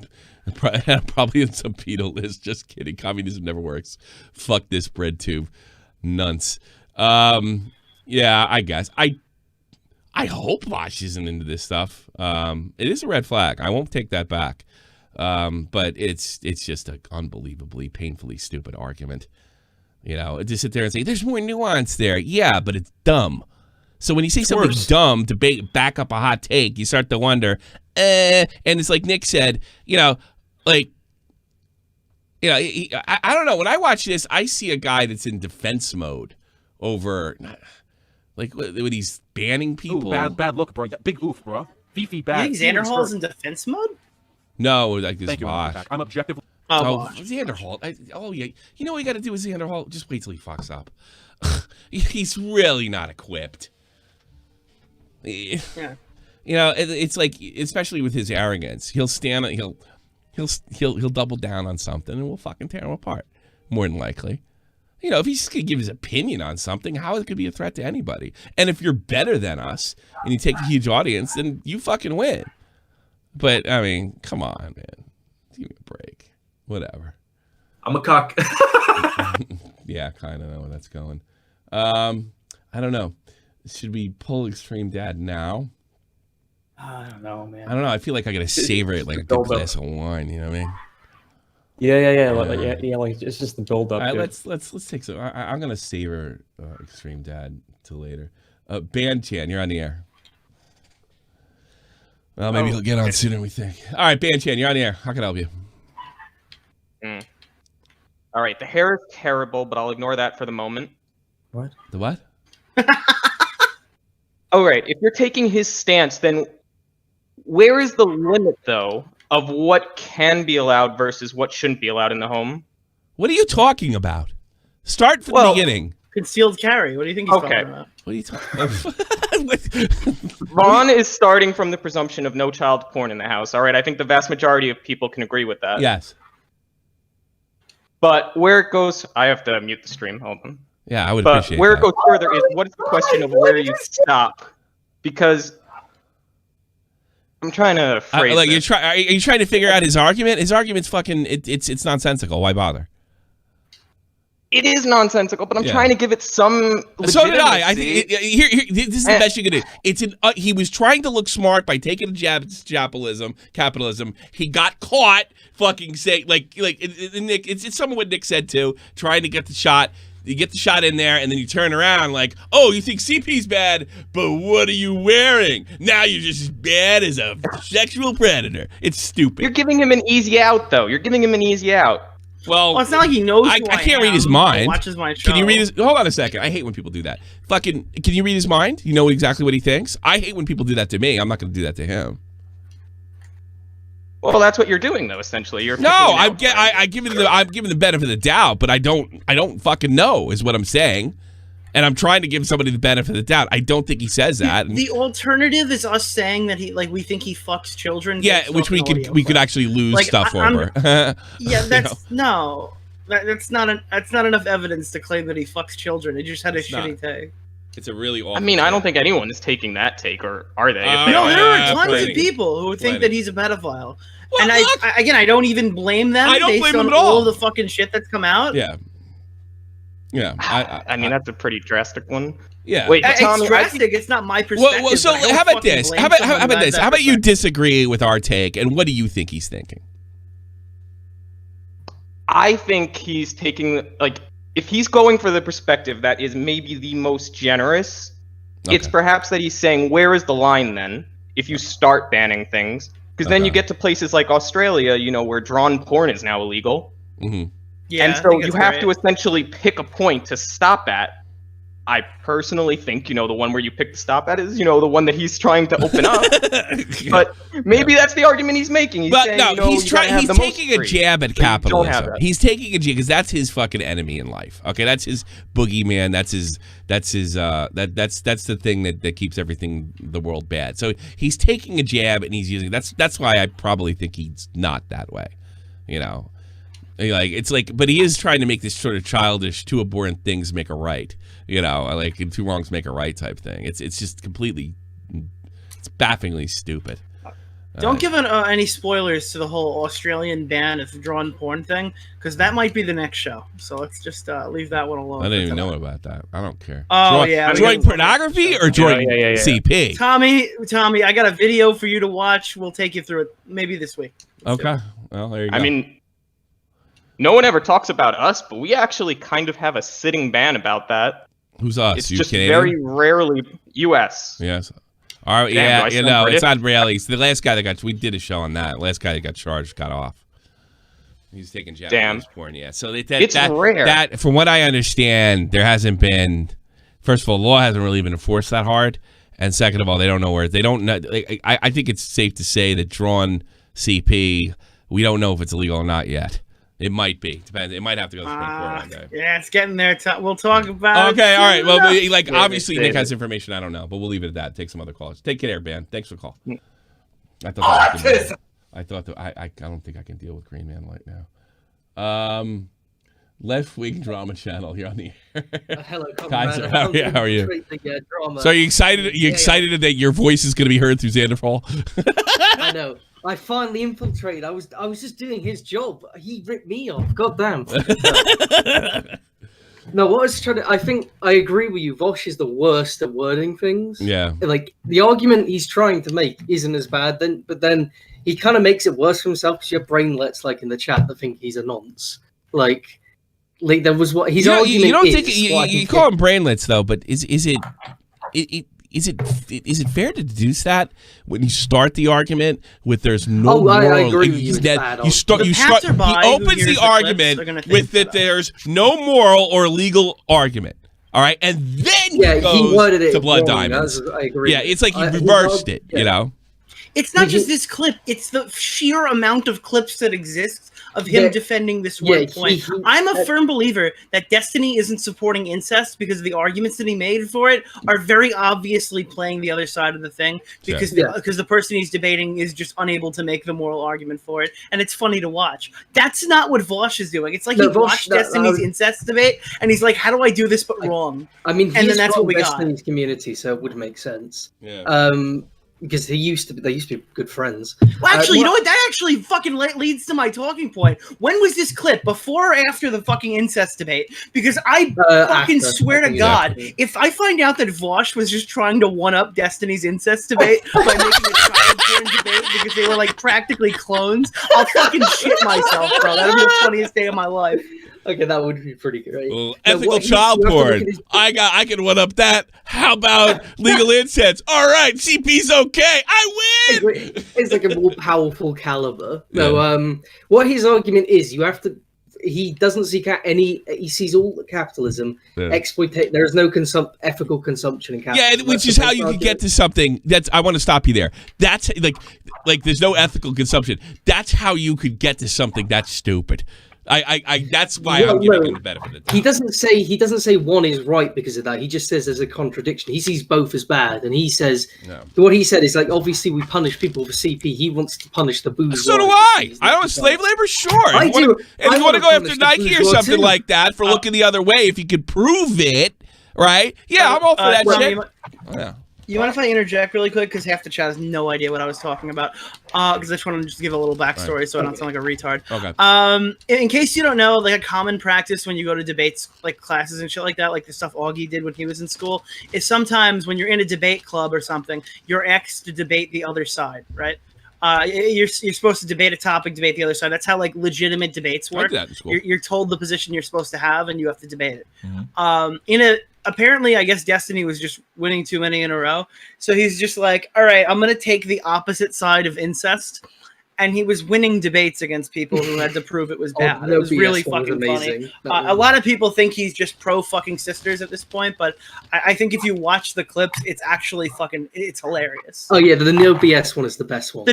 pedo list. Just kidding. Communism never works. Fuck this bread tube. Nunts. Yeah, I guess. I hope Vaush isn't into this stuff. It is a red flag. I won't take that back. But it's just an unbelievably, painfully stupid argument. To sit there and say, there's more nuance there. Yeah, but it's dumb. So when you say something dumb to back up a hot take, you start to wonder, and it's like Nick said, I don't know. When I watch this, I see a guy that's in defense mode over, like, when he's banning people. Ooh, bad look, bro. Big oof, bro. Fifi bad. You think Xanderhal's in defense mode? No, like this Thank you. Vaush. I'm objective. Oh, Xanderhal. Yeah. You know what you got to do with Xanderhal? Just wait till he fucks up. He's really not equipped. Yeah. It's like, especially with his arrogance, he'll stand. He'll double down on something, and we'll fucking tear him apart. More than likely. If he's just gonna give his opinion on something, how it could be a threat to anybody? And if you're better than us and you take a huge audience, then you fucking win. But I mean, come on, man. Give me a break. Whatever. I'm a cuck. Yeah, kind of know where that's going. I don't know. Should we pull ExtremeDad now? I don't know, man. I don't know. I feel like I gotta savor it like a good glass of wine. You know what I mean? Yeah. Like it's just the build up. All right, let's take some. I'm gonna savor ExtremeDad till later. Banchan, you're on the air. Well, maybe he'll get on sooner than we think. All right, Banchan, you're on the air. How can I help you? All right, the hair is terrible, but I'll ignore that for the moment. What? The what? All right, if you're taking his stance, then where is the limit, though, of what can be allowed versus what shouldn't be allowed in the home? What are you talking about? Start from the beginning. Concealed carry. What do you think he's talking about? What are you talking about? Ron is starting from the presumption of no child porn in the house. All right, I think the vast majority of people can agree with that. Yes. But where it goes, I have to mute the stream. Hold on. Yeah, I would But appreciate where that. it goes further is what is the question of where you stop? Because I'm trying to phrase like this. are you trying to figure out his argument? His argument's fucking it's nonsensical. Why bother? It is nonsensical, but I'm Yeah. trying to give it some legitimacy. So did I. I think here this is the best you can do. It's he was trying to look smart by taking a jab at capitalism. He got caught fucking saying like Nick. It's some of what Nick said too. Trying to get the shot. You get the shot in there, and then you turn around like, oh, you think CP's bad, but what are you wearing? Now you're just as bad as a sexual predator. It's stupid. You're giving him an easy out, though. You're giving him an easy out. Well, it's not like he knows I who can't am read his or mind. watches my show. Can you read his? Hold on a second. I hate when people do that. Fucking, can you read his mind? You know exactly what he thinks. I hate when people do that to me. I'm not going to do that to him. Well, that's what you're doing, though. Essentially, you're No, I'm giving the benefit of the doubt, but I don't fucking know is what I'm saying, and I'm trying to give somebody the benefit of the doubt. I don't think he says that. The alternative is us saying that we think he fucks children. Yeah, which we could actually lose stuff over. Yeah, that's that's not enough evidence to claim that he fucks children. He just had a shitty take. It's a really awful. I mean, I don't think anyone is taking that take, or are they? No, there are tons of people who think that he's a pedophile. Well, and I don't even blame them. I don't based blame on them at all. of the fucking shit that's come out. Yeah. Yeah. I mean, that's a pretty drastic one. Yeah. Wait, It's Tommy, drastic. It's not my perspective. Well, so but I don't how about fucking this? blame How about someone who has this? that How about you perspective. disagree with our take, and what do you think he's thinking? I think he's taking, like, if he's going for the perspective that is maybe the most generous, it's perhaps that he's saying, where is the line then, if you start banning things? Because then you get to places like Australia, you know, where drawn porn is now illegal. Mm-hmm. Yeah, and I so think you that's have right. to essentially pick a point to stop at. I personally think, you know, the one where you pick to stop at is, you know, the one that he's trying to open up. But maybe that's the argument he's making. He's saying, no, you know, he's you gotta have he's the most taking a free, jab at but you don't have capitalism. that. He's taking a jab because that's his fucking enemy in life. Okay, that's his boogeyman. That's the thing that keeps everything the world bad. So he's taking a jab and he's using that's why I probably think he's not that way. You know. Like it's like, but he is trying to make this sort of childish, two abhorrent things make a right, you know, like two wrongs make a right type thing. It's just completely, it's bafflingly stupid. Don't give any spoilers to the whole Australian ban of drawn porn thing, because that might be the next show. So let's just leave that one alone. I didn't even know about that. I don't care. Oh, Drawing pornography or drawing CP? Tommy, I got a video for you to watch. We'll take you through it maybe this week. Okay. Well, there you go. I mean, no one ever talks about us, but we actually kind of have a sitting ban about that. Who's us? It's You just Canadian? very rarely U.S. Yes. All right. Damn, Yeah. do I You sound know, British? it's not really. The last guy we did a show on that. Last guy that got charged got off. He's taking Japanese porn. Yeah. So It's rare. That, from what I understand, there hasn't been. First of all, law hasn't really been enforced that hard, and second of all, they don't know where. They don't know. I think it's safe to say that drawn CP, we don't know if it's illegal or not yet. It might be. Depends. It might have to go to the Supreme Court one day. Yeah, it's getting there. We'll talk about it. Okay, all right. Well, soon like Yeah, obviously they Nick has say information I don't know, but we'll leave it at that. Take some other calls. Take care, Ben. Thanks for the call. I thought I don't think I can deal with Green Man right now. Left Wing Drama Channel here on the air. Hello, Kaiser, comrade. how are you? Drama. So are you excited? Are you excited that your voice is going to be heard through Xanderhal? I know. I finally infiltrated. I was just doing his job. He ripped me off. God damn. No, what I was trying to... I think I agree with you. Vaush is the worst at wording things. Yeah. Like, the argument he's trying to make isn't as bad, but then he kind of makes it worse for himself because your brainlets, like, in the chat, that think he's a nonce. Like there was what his argument you don't is. think you call them brainlets though, but is it is it fair to deduce that when you start the argument with there's no Oh, I moral? agree with you, it's bad He opens the argument with that there's no moral or legal argument. All right, and then he goes to blood diamonds. I agree. Yeah, it's like he reversed it. You know. It's not just this clip; it's the sheer amount of clips that exist of him defending this one point. I'm a firm believer that Destiny isn't supporting incest because the arguments that he made for it are very obviously playing the other side of the thing because the person he's debating is just unable to make the moral argument for it, and it's funny to watch. That's not what Vaush is doing. It's like he watched Destiny's incest debate, and he's like, "How do I do this but wrong?" I mean, and then that's what we got. Destiny's community, so it would make sense. Yeah. Because they used to be good friends. Well, actually, you know what? That actually fucking leads to my talking point. When was this clip? Before or after the fucking incest debate? Because I fucking swear to God, if I find out that Vaush was just trying to one-up Destiny's incest debate by making a child porn debate because they were like practically clones, I'll fucking shit myself, bro. That'll be the funniest day of my life. Okay, that would be pretty great. Well, ethical child porn. I can one up that. How about legal incest? All right, CP's okay. I win. It's like a more powerful caliber. No, what his argument is, you have to. He doesn't see he sees all capitalism exploitation. There is no ethical consumption in capitalism. Yeah, which is how you can get to something. I want to stop you there. That's like there's no ethical consumption. That's how you could get to something that's stupid. That's why I'm giving him the benefit of the doubt. He doesn't say one is right because of that. He just says there's a contradiction. He sees both as bad, and he says what he said is like obviously we punish people for CP. He wants to punish the bourgeois. So do I. I don't slave labor. Sure. I do. If you want to go after Nike or something like that for looking the other way, if you could prove it, right? Yeah, I'm all for that shit. Yeah. You mind if I interject really quick? Because half the chat has no idea what I was talking about. Because I just want to just give a little backstory so I don't sound like a retard. Okay. In case you don't know, like a common practice when you go to debates, like classes and shit like that, like the stuff Augie did when he was in school, is sometimes when you're in a debate club or something, you're asked to debate the other side, right? You're supposed to debate a topic, debate the other side. That's how like legitimate debates work. You're told the position you're supposed to have, and you have to debate it. Mm-hmm. Apparently, I guess Destiny was just winning too many in a row. So he's just like, all right, I'm going to take the opposite side of incest. And he was winning debates against people who had to prove it was bad. It was really fucking funny. A lot of people think he's just pro fucking sisters at this point, but I think if you watch the clips, it's actually it's hilarious. Oh yeah, the no BS one is the best one. The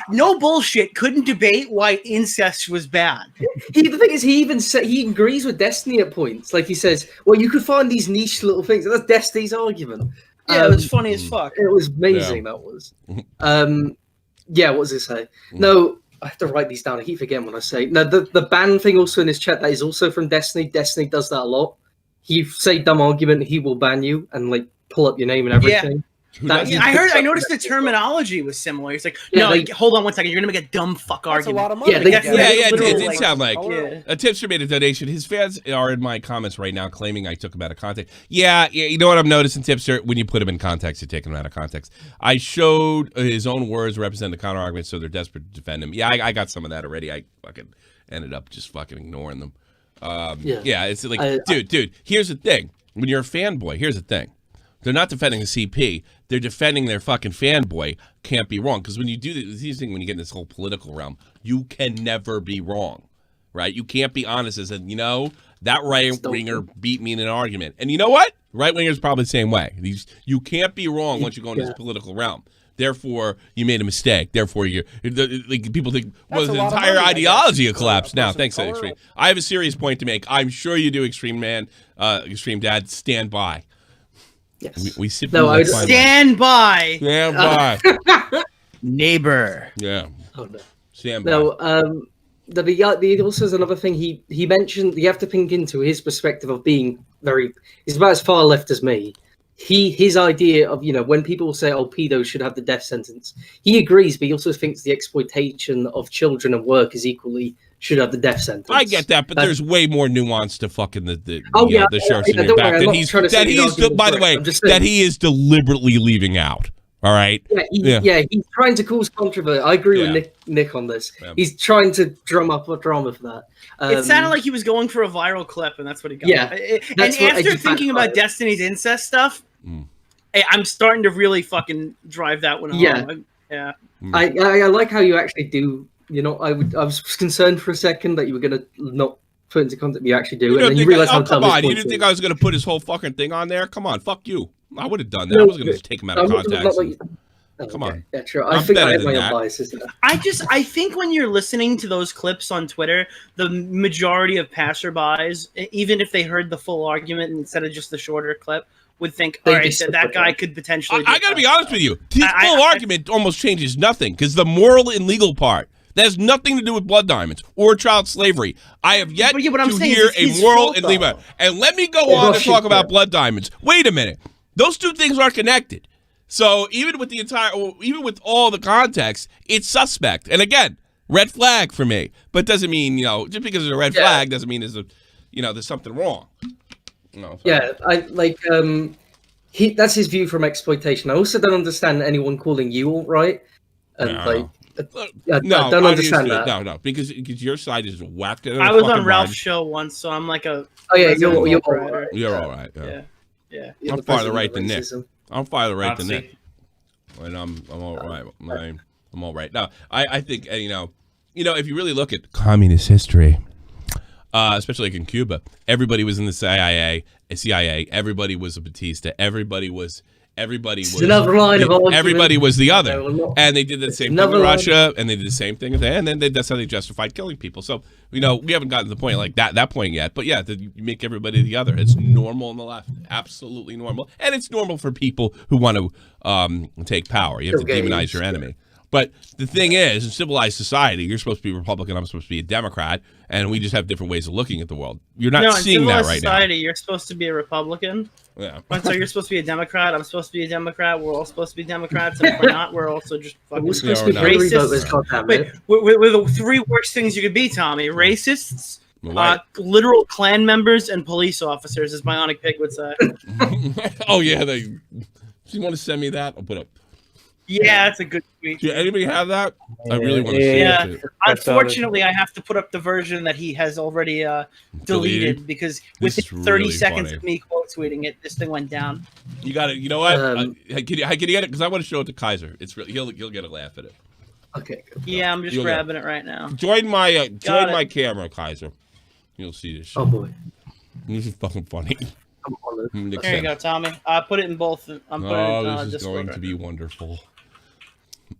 no bullshit couldn't debate why incest was bad. The thing is, he even said he agrees with Destiny at points. Like he says, well, you could find these niche little things. That's Destiny's argument. Yeah, it was funny as fuck. It was amazing. Yeah. That was. Yeah, what does it say? No, I have to write these down. I keep forgetting what I say. No, the ban thing also in his chat, that is also from Destiny. Destiny does that a lot. You say dumb argument, he will ban you and like pull up your name and everything. I noticed the terminology was similar. It's like, hold on one second. You're gonna make a dumb fuck argument. A lot of money. It did sound like a Tipster made a donation. His fans are in my comments right now claiming I took him out of context. Yeah, you know what I'm noticing, Tipster? When you put him in context, you take him out of context. I showed his own words represent the counter argument, so they're desperate to defend him. Yeah, I got some of that already. I fucking ended up just fucking ignoring them. It's like, dude. Here's the thing. When you're a fanboy, here's the thing. They're not defending the CP. They're defending their fucking fanboy. Can't be wrong. Because when you do these things, when you get in this whole political realm, you can never be wrong, right? You can't be honest as in, that right-winger beat me in an argument. And you know what? Right-winger's probably the same way. You can't be wrong once you go into this political realm. Therefore, you made a mistake. Therefore, people think, the entire ideology collapsed. Now, thanks, Extreme. I have a serious point to make. I'm sure you do, Extreme Dad. Stand by. Yes. We sit stand by. Stand by. Neighbor. Yeah. Oh, no. Stand by. No, also is another thing he mentioned. You have to think into his perspective of being he's about as far left as me. His idea of, when people say, oh, pedos should have the death sentence, he agrees, but he also thinks the exploitation of children and work is equally should have the death sentence. I get that, but there's way more nuance to fucking the sheriff's in your your back that he is deliberately leaving out. All right. Yeah, he's trying to cause controversy. I agree with Nick on this. Yeah. He's trying to drum up a drama for that. It sounded like he was going for a viral clip, and that's what he got. Yeah. And after thinking about Destiny's incest stuff, Hey, I'm starting to really fucking drive that one home. Yeah. Yeah. I like how you actually do. You know, I was concerned for a second that you were gonna not put into context, but you actually do, and then you realize how dumb come his on, you point didn't think is. I was going to put his whole fucking thing on there? Come on, fuck you. I would have done that. I was going to take him out of context. Come on. Yeah, true. I'm I think I better have than my that. own biases there. I think when you're listening to those clips on Twitter, the majority of passerbys, even if they heard the full argument instead of just the shorter clip, would think, all right, that guy could potentially. I got to be honest with you. His full argument almost changes nothing because the moral and legal part, that has nothing to do with blood diamonds or child slavery. I have yet to hear a moral and legal. And let me go on to talk about blood diamonds. Wait a minute. Those two things are connected. So even with even with all the context, it's suspect. And again, red flag for me. But doesn't mean, just because there's a red flag doesn't mean there's something wrong. No. Yeah, I like that's his view from exploitation. I also don't understand anyone calling you alt-right. And I don't understand that. No, because your side is whacked. I was on Ralph's show once, so I'm like a. Oh yeah, you're all right. You're all right. Yeah. I'm farther right than Nick. I'm farther right than Nick. And I'm all right. I'm all right. Now, I think if you really look at communist history, especially like in Cuba, everybody was in the CIA. Everybody was a Batista. Everybody was another line of argument. Everybody was the other, and they did the same thing in Russia, and they did the same thing with and then that's how they justified killing people. So we haven't gotten to the point like that point yet, but yeah, you make everybody the other. It's normal on the left, absolutely normal, and it's normal for people who want to take power. You have to demonize your enemy. But the thing is, in civilized society, you're supposed to be Republican, I'm supposed to be a Democrat, and we just have different ways of looking at the world. You're not seeing that right now. In civilized society, you're supposed to be a Republican. Yeah. So you're supposed to be a Democrat. I'm supposed to be a Democrat. We're all supposed to be Democrats. And if we're not, we're also just fucking racist. Wait, we're the three worst things you could be, Tommy. Racists, literal Klan members, and police officers, as Bionic Pig would say. Oh, yeah. You want to send me that? I'll put up. Yeah, that's a good tweet. Do anybody have that? I really want to see it. Unfortunately, I have to put up the version that he has already deleted because within 30 seconds of me quote tweeting it, this thing went down. You got it. You know what? Can you get it? Because I want to show it to Kaiser. It's really he'll get a laugh at it. Okay. Yeah, I'm just grabbing it right now. Join my camera, Kaiser. You'll see this shit. Oh boy, this is fucking funny. There you go, Tommy. I put it in both. I'm putting it in this is going to be wonderful.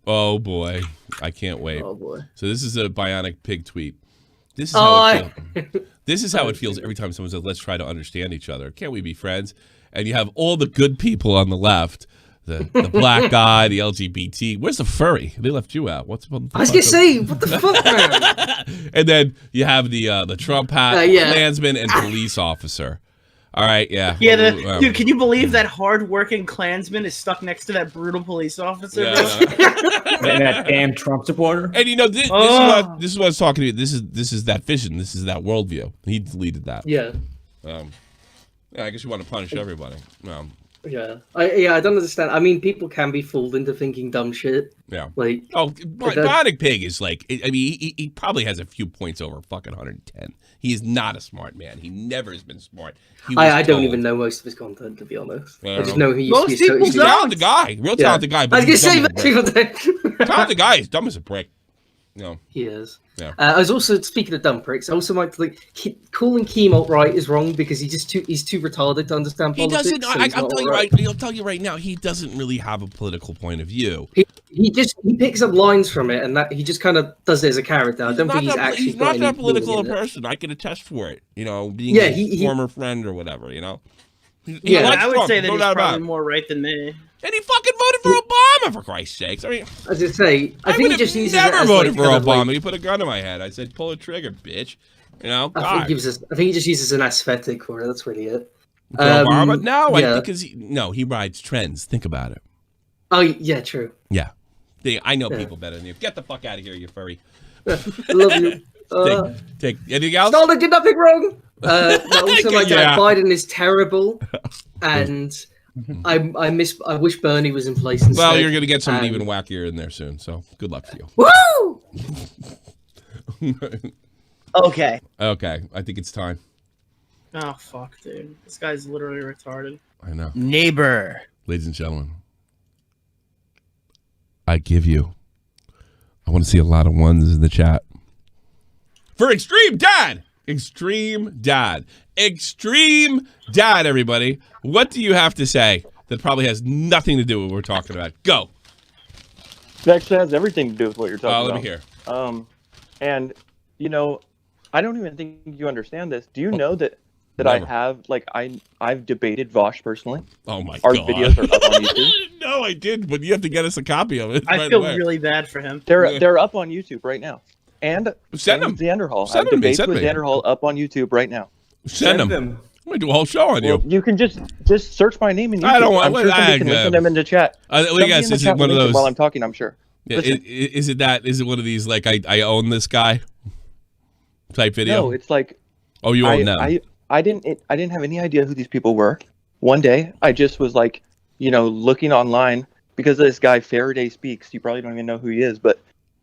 Oh boy, I can't wait. Oh boy. So this is a Bionic Pig tweet. This is how it feels. This is how it feels every time someone says, "Let's try to understand each other. Can't we be friends?" And you have all the good people on the left, the black guy, the LGBT. Where's the furry? They left you out. What's about? I was gonna say, what the fuck, man? And then you have the Trump hat, Klansman, and police officer. All right, yeah. Yeah, dude, can you believe that hard-working Klansman is stuck next to that brutal police officer? And that damn Trump supporter. And this is what I was talking to you. This is that vision. This is that worldview. He deleted that. Yeah. I guess you want to punish everybody. Yeah. I don't understand. I mean, people can be fooled into thinking dumb shit. Yeah. Like, Bionic Pig is like, I mean, he probably has a few points over fucking 110. He is not a smart man. He never has been smart. I don't even know most of his content, to be honest. I just know he used to be so He's a talented guy. Real talented guy. But I was going to say, people don't. Talented guy. He's dumb as a brick. He is. Yeah. I was also, speaking of dumb pricks, I also might calling Keem alt-right is wrong because he's too retarded to understand politics. He doesn't. I'll tell you right now. He doesn't really have a political point of view. He picks up lines from it, and that he just kind of does it as a character. I don't think he's actually. He's not that political a person. I can attest for it. Being a former friend or whatever. I would say that he's probably more right than me. And he fucking voted for Obama, for Christ's sakes. I mean, as I say, I think he just uses it as never voted for Obama. He put a gun to my head. I said, "Pull a trigger, bitch." I think he just uses an aesthetic for it. That's really it. Obama? No, because he rides trends. Think about it. Oh yeah, true. Yeah, I know people better than you. Get the fuck out of here, you furry. I love you. Take anything else? No, I did nothing wrong. Also, my dad, Biden is terrible, and I wish Bernie was in place instead. Well, you're gonna get something even wackier in there soon. So good luck to you. Woo! Okay. Okay, I think it's time. Oh fuck, dude! This guy's literally retarded. I know. Neighbor. ladies and gentlemen, I want to see a lot of ones in the chat. For Extreme Dad! Extreme Dad. Extreme Dad, everybody. What do you have to say that probably has nothing to do with what we're talking about? Go. It actually has everything to do with what you're talking Let about. me hear. And, you know, I don't even think you understand this. Do you know that never. I have, like, I've debated Vaush personally? Oh, my Our God. videos are up on YouTube. No, I did, but you have to get us a copy of it. I right feel away. really bad for him. They're up on YouTube right now. And Send them. Xanderhal. Send I have them. debates Send with me. Xanderhal up on YouTube right now. Send them. I'm going to do a whole show on Well, you. you can just search my name in YouTube. I don't want- I'm sure somebody can listen to them in the chat. Let me Somebody guess, in the is it chat will one of listen those- while I'm talking, I'm sure. Yeah, is it one of these, like, I own this guy type video? No, it's like... Oh, you own them. I didn't have any idea who these people were. One day, I just was like, you know, looking online because of this guy Faraday Speaks. You probably don't even know who he is, but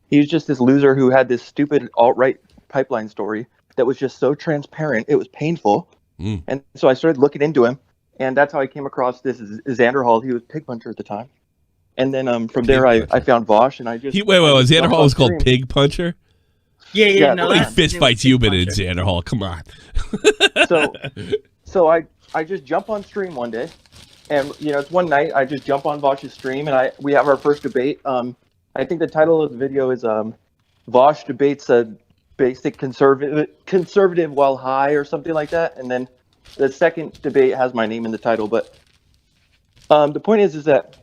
he's just this loser who had this stupid alt-right pipeline story that was just so transparent. It was painful. And so I started looking into him, and that's how I came across this Xanderhal. He was Pig Puncher at the time. And then from there, I found Vaush, and I just... Wait, Xanderhal was called Pig Puncher? Yeah, no. How many fist fights you been in, Xanderhal? Come on. So I just jump on stream one day, and you know, it's one night. I just jump on Vaush's stream, and we have our first debate. I think the title of the video is Vaush debates a basic conservative while high or something like that. And then the second debate has my name in the title. But the point is that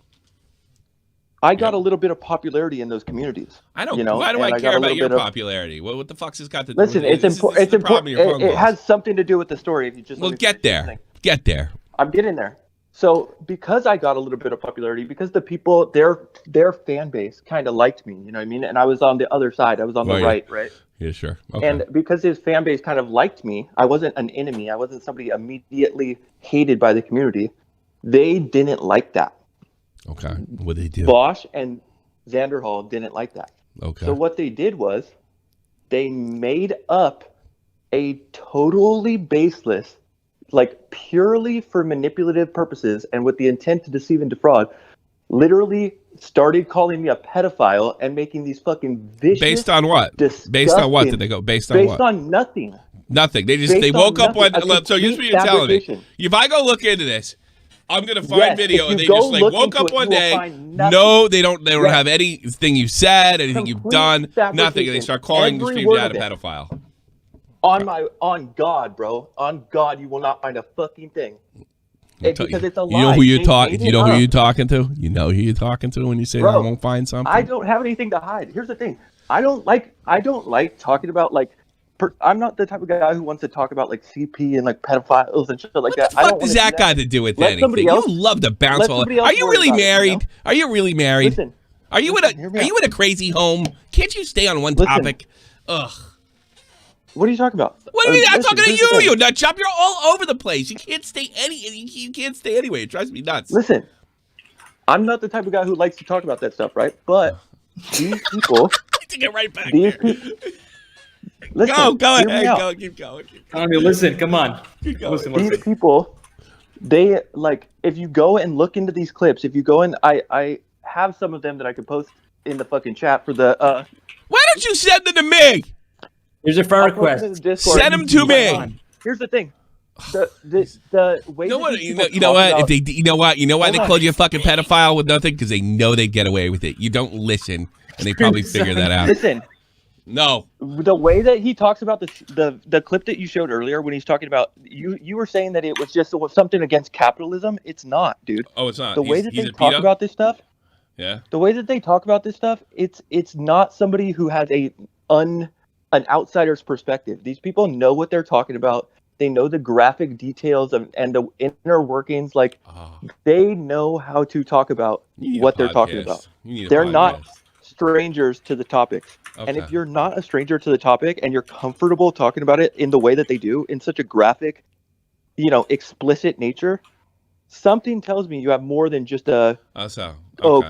I got a little bit of popularity in those communities. I don't. You know, why do and I got care a about little your bit of- popularity? What the fuck's this got to do? Listen, with it's important. It's important. It has something to do with the story. If you just Well, let me get finish there. Get there. I'm getting there. So because I got a little bit of popularity, because the people, their fan base kind of liked me, you know what I mean? And I was on the other side. I was on the right. Yeah, sure. Okay. And because his fan base kind of liked me, I wasn't an enemy. I wasn't somebody immediately hated by the community. They didn't like that. Okay. What did they do? Vaush and Xanderhal didn't like that. Okay. So what they did was they made up a totally baseless, like purely for manipulative purposes and with the intent to deceive and defraud, literally started calling me a pedophile and making these fucking vicious... Based on what? Based on what did they go? Based on what? Based on nothing. Nothing. They Based woke on up one. nothing. So here's what you're telling me. If I go look into this, I'm gonna find Yes, video if and you they go just like look woke into up it, one you will day. find nothing. No, they don't Yes. have anything you've said, anything you've Complete done, nothing, and they fabrication. start calling Every Extreme word Dad a of it. pedophile. On God, bro. On God, you will not find a fucking thing. Because it's a lie. You know who you're They talking. made You know it who up. you're talking to. You know who you're talking to when you say Bro, I won't find something. I don't have anything to hide. Here's the thing. I don't like talking about like. I'm not the type of guy who wants to talk about like CP and like pedophiles and shit like that. What the fuck does that got to do with Let anything? somebody else- You love to bounce let all. somebody else Are you worry really about it, you married? know? Are you really married? Listen, are you hear me in a crazy home? Can't you stay on one topic? Ugh. What are you talking about? What do you mean? I'm Listen, talking to here's the you, thing. you nut job. You're all over the place. You can't stay You can't stay anywhere. It drives me nuts. Listen, I'm not the type of guy who likes to talk about that stuff, right? But these people, to get right back these there. people. Listen, Go hear me ahead. out. Go. Keep going. Tommy, listen. Come on. Listen. These people, they like if you go and look into these clips. If you go and I have some of them that I could post in the fucking chat for the. Why don't you send them to me? Here's your friend I'll post it in request. the Discord. Send them to me. Here's the thing. The way You know that what? these You people know talk what? about- If they, you know what? You know why they Hold on. called you a fucking pedophile with nothing? Because they know they'd get away with it. You don't listen, and they probably figure that out. Listen, No. the way that he talks about the clip that you showed earlier when he's talking about you were saying that it was just something against capitalism. It's not, dude. Oh, it's not. The way He's- that he's they a talk pedo? about this stuff, Yeah. the way that they talk about this stuff, it's not somebody who has an outsider's perspective. These people know what they're talking about. They know the graphic details and the inner workings. Like they know how to talk about You need what a they're talking podcast. about. You need a They're not podcast. strangers to the topics. And Okay. if you're not a stranger to the topic and you're comfortable talking about it in the way that they do, in such a graphic, explicit nature, something tells me you have more than just a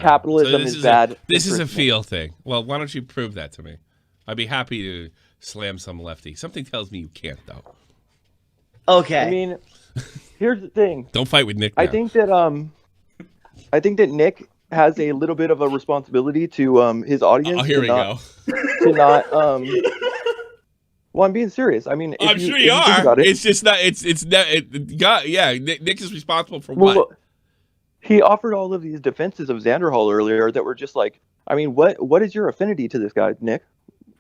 capitalism this is bad. This is a interest. feel thing. Well, why don't you prove that to me? I'd be happy to slam some lefty. Something tells me you can't, though. Okay. I mean, here's the thing. Don't fight with Nick. I now. think that I think that Nick has a little bit of a responsibility to his audience. Oh, here we go. To not well, I'm being serious. I mean, I'm sure you are. It's just not. Yeah. Nick is responsible for what? Well, he offered all of these defenses of Xanderhal earlier that were just like, I mean, what is your affinity to this guy, Nick?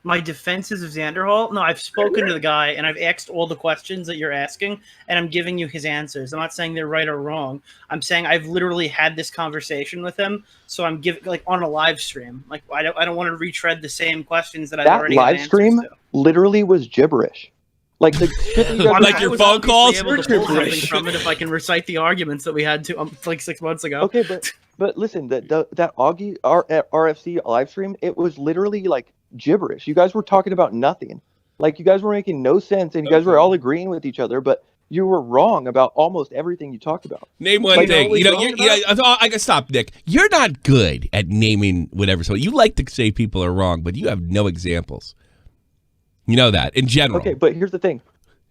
My defenses of Xanderhal? No, I've spoken to the guy and I've asked all the questions that you're asking, and I'm giving you his answers. I'm not saying they're right or wrong. I'm saying I've literally had this conversation with him, so I'm giving like on a live stream. Like I don't want to retread the same questions that I've already had live stream answers to. Literally was gibberish. Like the shit that you guys like your phone calls. Able to pull something from it if I can recite the arguments that we had to like 6 months ago. Okay, but listen, that Augie RFC live stream, it was literally like gibberish. You guys were talking about nothing. Like you guys were making no sense, and you guys were all agreeing with each other, but you were wrong about almost everything you talked about. Name one thing. I can stop, Nick. You're not good at naming whatever. So you like to say people are wrong, but you have no examples. You know that in general. Okay, but here's the thing.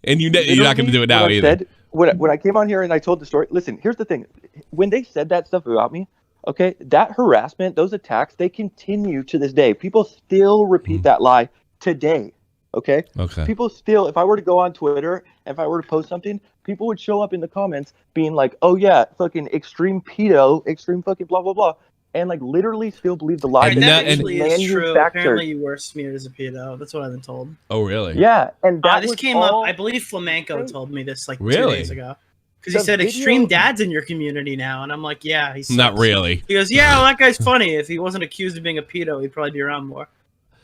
And you're not going to do it now either. When I came on here and I told the story, listen, here's the thing. When they said that stuff about me, okay, that harassment, those attacks, they continue to this day. People still repeat that lie today, okay? Okay. People still, if I were to go on Twitter, if I were to post something, people would show up in the comments being like, oh yeah, fucking extreme pedo, extreme fucking blah, blah, blah. And like literally still believe the lie. And that actually is true. Apparently you were smeared as a pedo. That's what I've been told. Oh, really? Yeah. And that this came up, I believe Flamenco told me this like 2 days ago. Because he said video... Extreme Dad's in your community now. And I'm like, yeah. He's not really. He goes, yeah, well, that guy's funny. If he wasn't accused of being a pedo, he'd probably be around more.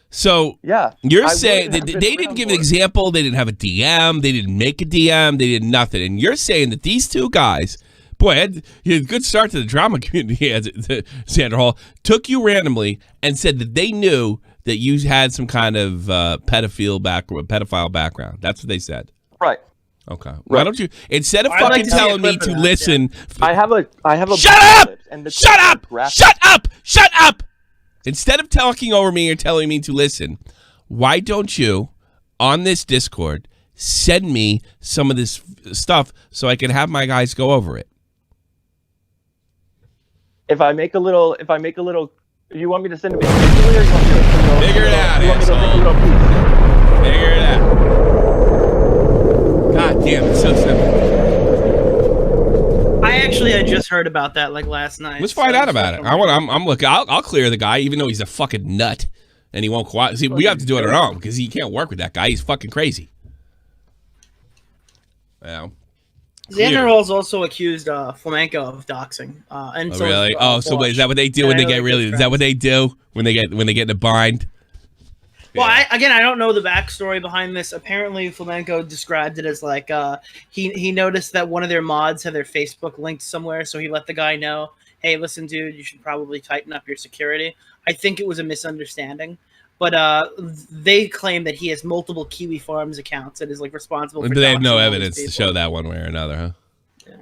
So yeah, you're saying that they didn't give an example. They didn't have a DM. They didn't make a DM. They did nothing. And you're saying that these two guys... Boy, you had a good start to the drama community, Xanderhal. Took you randomly and said that they knew that you had some kind of pedophile background. That's what they said. Right. Okay. Right. Why don't you, instead of fucking telling me to listen, I have a. Shut up! Shut up! Shut up! Shut up! Instead of talking over me or telling me to listen, why don't you on this Discord send me some of this stuff so I can have my guys go over it? If I make a little, you want me to send it individually, or you want me to figure it out, asshole? Figure it out. God damn, it's so simple. I actually had just heard about that like last night. Let's find out about it. I'm looking. I'll clear the guy, even though he's a fucking nut and he won't cooperate. See, we have to do it our own because he can't work with that guy. He's fucking crazy. Well. Xanderhal's also accused Flamenco of doxing. And oh, really? So wait, is that what they do when they get really? Is that what they do when they get in a bind? Well, I don't know the backstory behind this. Apparently, Flamenco described it as like he noticed that one of their mods had their Facebook linked somewhere, so he let the guy know, "Hey, listen, dude, you should probably tighten up your security." I think it was a misunderstanding. But they claim that he has multiple Kiwi Farms accounts and is like responsible for. But they have no evidence to show that one way or another, huh? Yeah.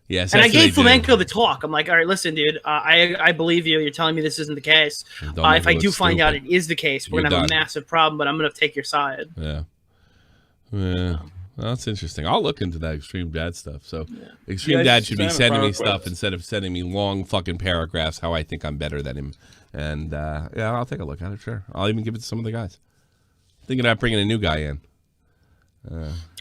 Yes. And I gave Flamenco the talk. I'm like, all right, listen, dude. I believe you. You're telling me this isn't the case. If I do find out it is the case, we're gonna have a massive problem. But I'm gonna take your side. Yeah. Yeah. Well, that's interesting. I'll look into that Extreme Dad stuff. So, Extreme Dad should be sending me stuff instead of sending me long fucking paragraphs how I think I'm better than him. And, yeah, I'll take a look at it, sure. I'll even give it to some of the guys. Thinking about bringing a new guy in.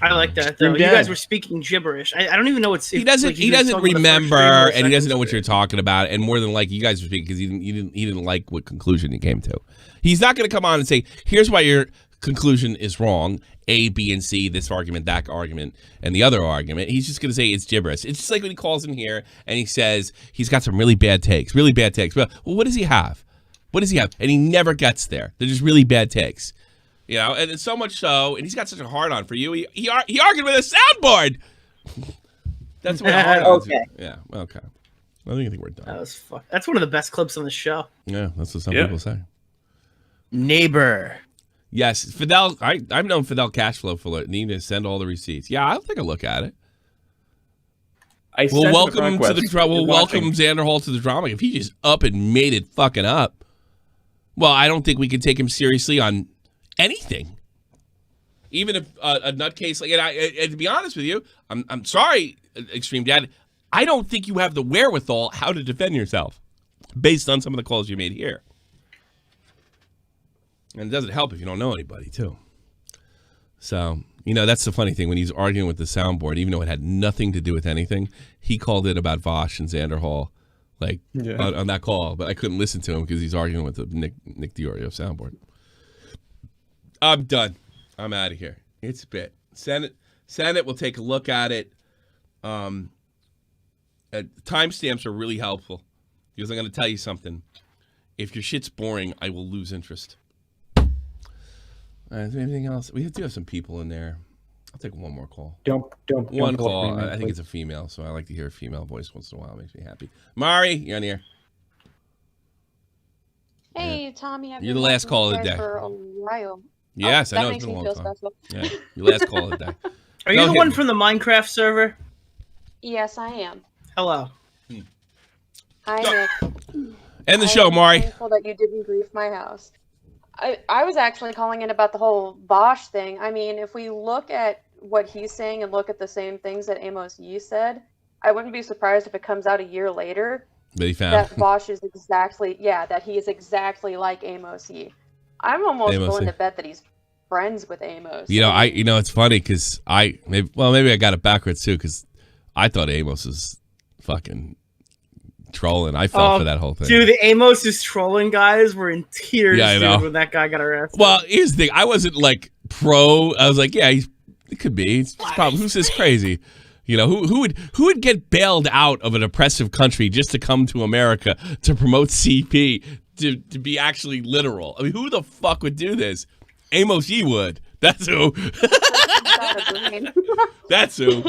I like that, though. You guys were speaking gibberish. I don't even know what's... He doesn't remember, and he doesn't know what you're talking about. And more than likely, you guys were speaking because he didn't like what conclusion you came to. He's not going to come on and say, here's why your conclusion is wrong. A, B, and C, this argument, that argument, and the other argument. He's just going to say it's gibberish. It's just like when he calls in here and he says he's got some really bad takes. Well, what does he have? What does he have? And he never gets there. They're just really bad takes. You know, and it's so much so, and he's got such a hard-on for you. He argued with a soundboard. That's what hard-on is. Yeah, okay. I think we're done. That was that's one of the best clips on the show. Yeah, that's what some people say. Neighbor. Yes, Fidel. I've known Fidel Cashflow for need to send all the receipts. Yeah, I'll take a look at it. We'll welcome him to the drama. We'll welcome Xanderhal to the drama. If he just up and made it fucking up, well, I don't think we can take him seriously on anything. Even if a nutcase like, and to be honest with you, I'm sorry, Extreme Dad. I don't think you have the wherewithal how to defend yourself based on some of the calls you made here. And it doesn't help if you don't know anybody, too. So, that's the funny thing. When he's arguing with the soundboard, even though it had nothing to do with anything, he called it about Vaush and Xanderhal, on that call. But I couldn't listen to him because he's arguing with the Nick DiOrio soundboard. I'm done. I'm out of here. It's bit. Senate will take a look at it. Timestamps are really helpful because I'm going to tell you something. If your shit's boring, I will lose interest. Is there anything else? We do have some people in there. I'll take one more call. One call. I think it's a female, so I like to hear a female voice once in a while. It makes me happy. Mari, you're on here. Hey, Tommy. You're the last call of the day. For a while. Yes, I know. It's been a long time. Yeah, your last call of the day. Are you the one from the Minecraft server? Yes, I am. Hello. Hi, Nick. End the show, Mari. I'm thankful that you didn't grief my house. I was actually calling in about the whole Vaush thing. I mean, if we look at what he's saying and look at the same things that Amos Yee said, I wouldn't be surprised if it comes out a year later that Vaush is that he is exactly like Amos Yee. I'm almost willing to bet that he's friends with Amos. It's funny because maybe I got it backwards too because I thought Amos was fucking trolling. I fell for that whole thing. Dude, the Amos's trolling guys were in tears when that guy got arrested. Well, here's the thing. I wasn't pro. I was like, yeah, it could be. It's probably who's this crazy? Who would get bailed out of an oppressive country just to come to America to promote CP to be actually literal? I mean, who the fuck would do this? Amos Yee would. That's who. That's who.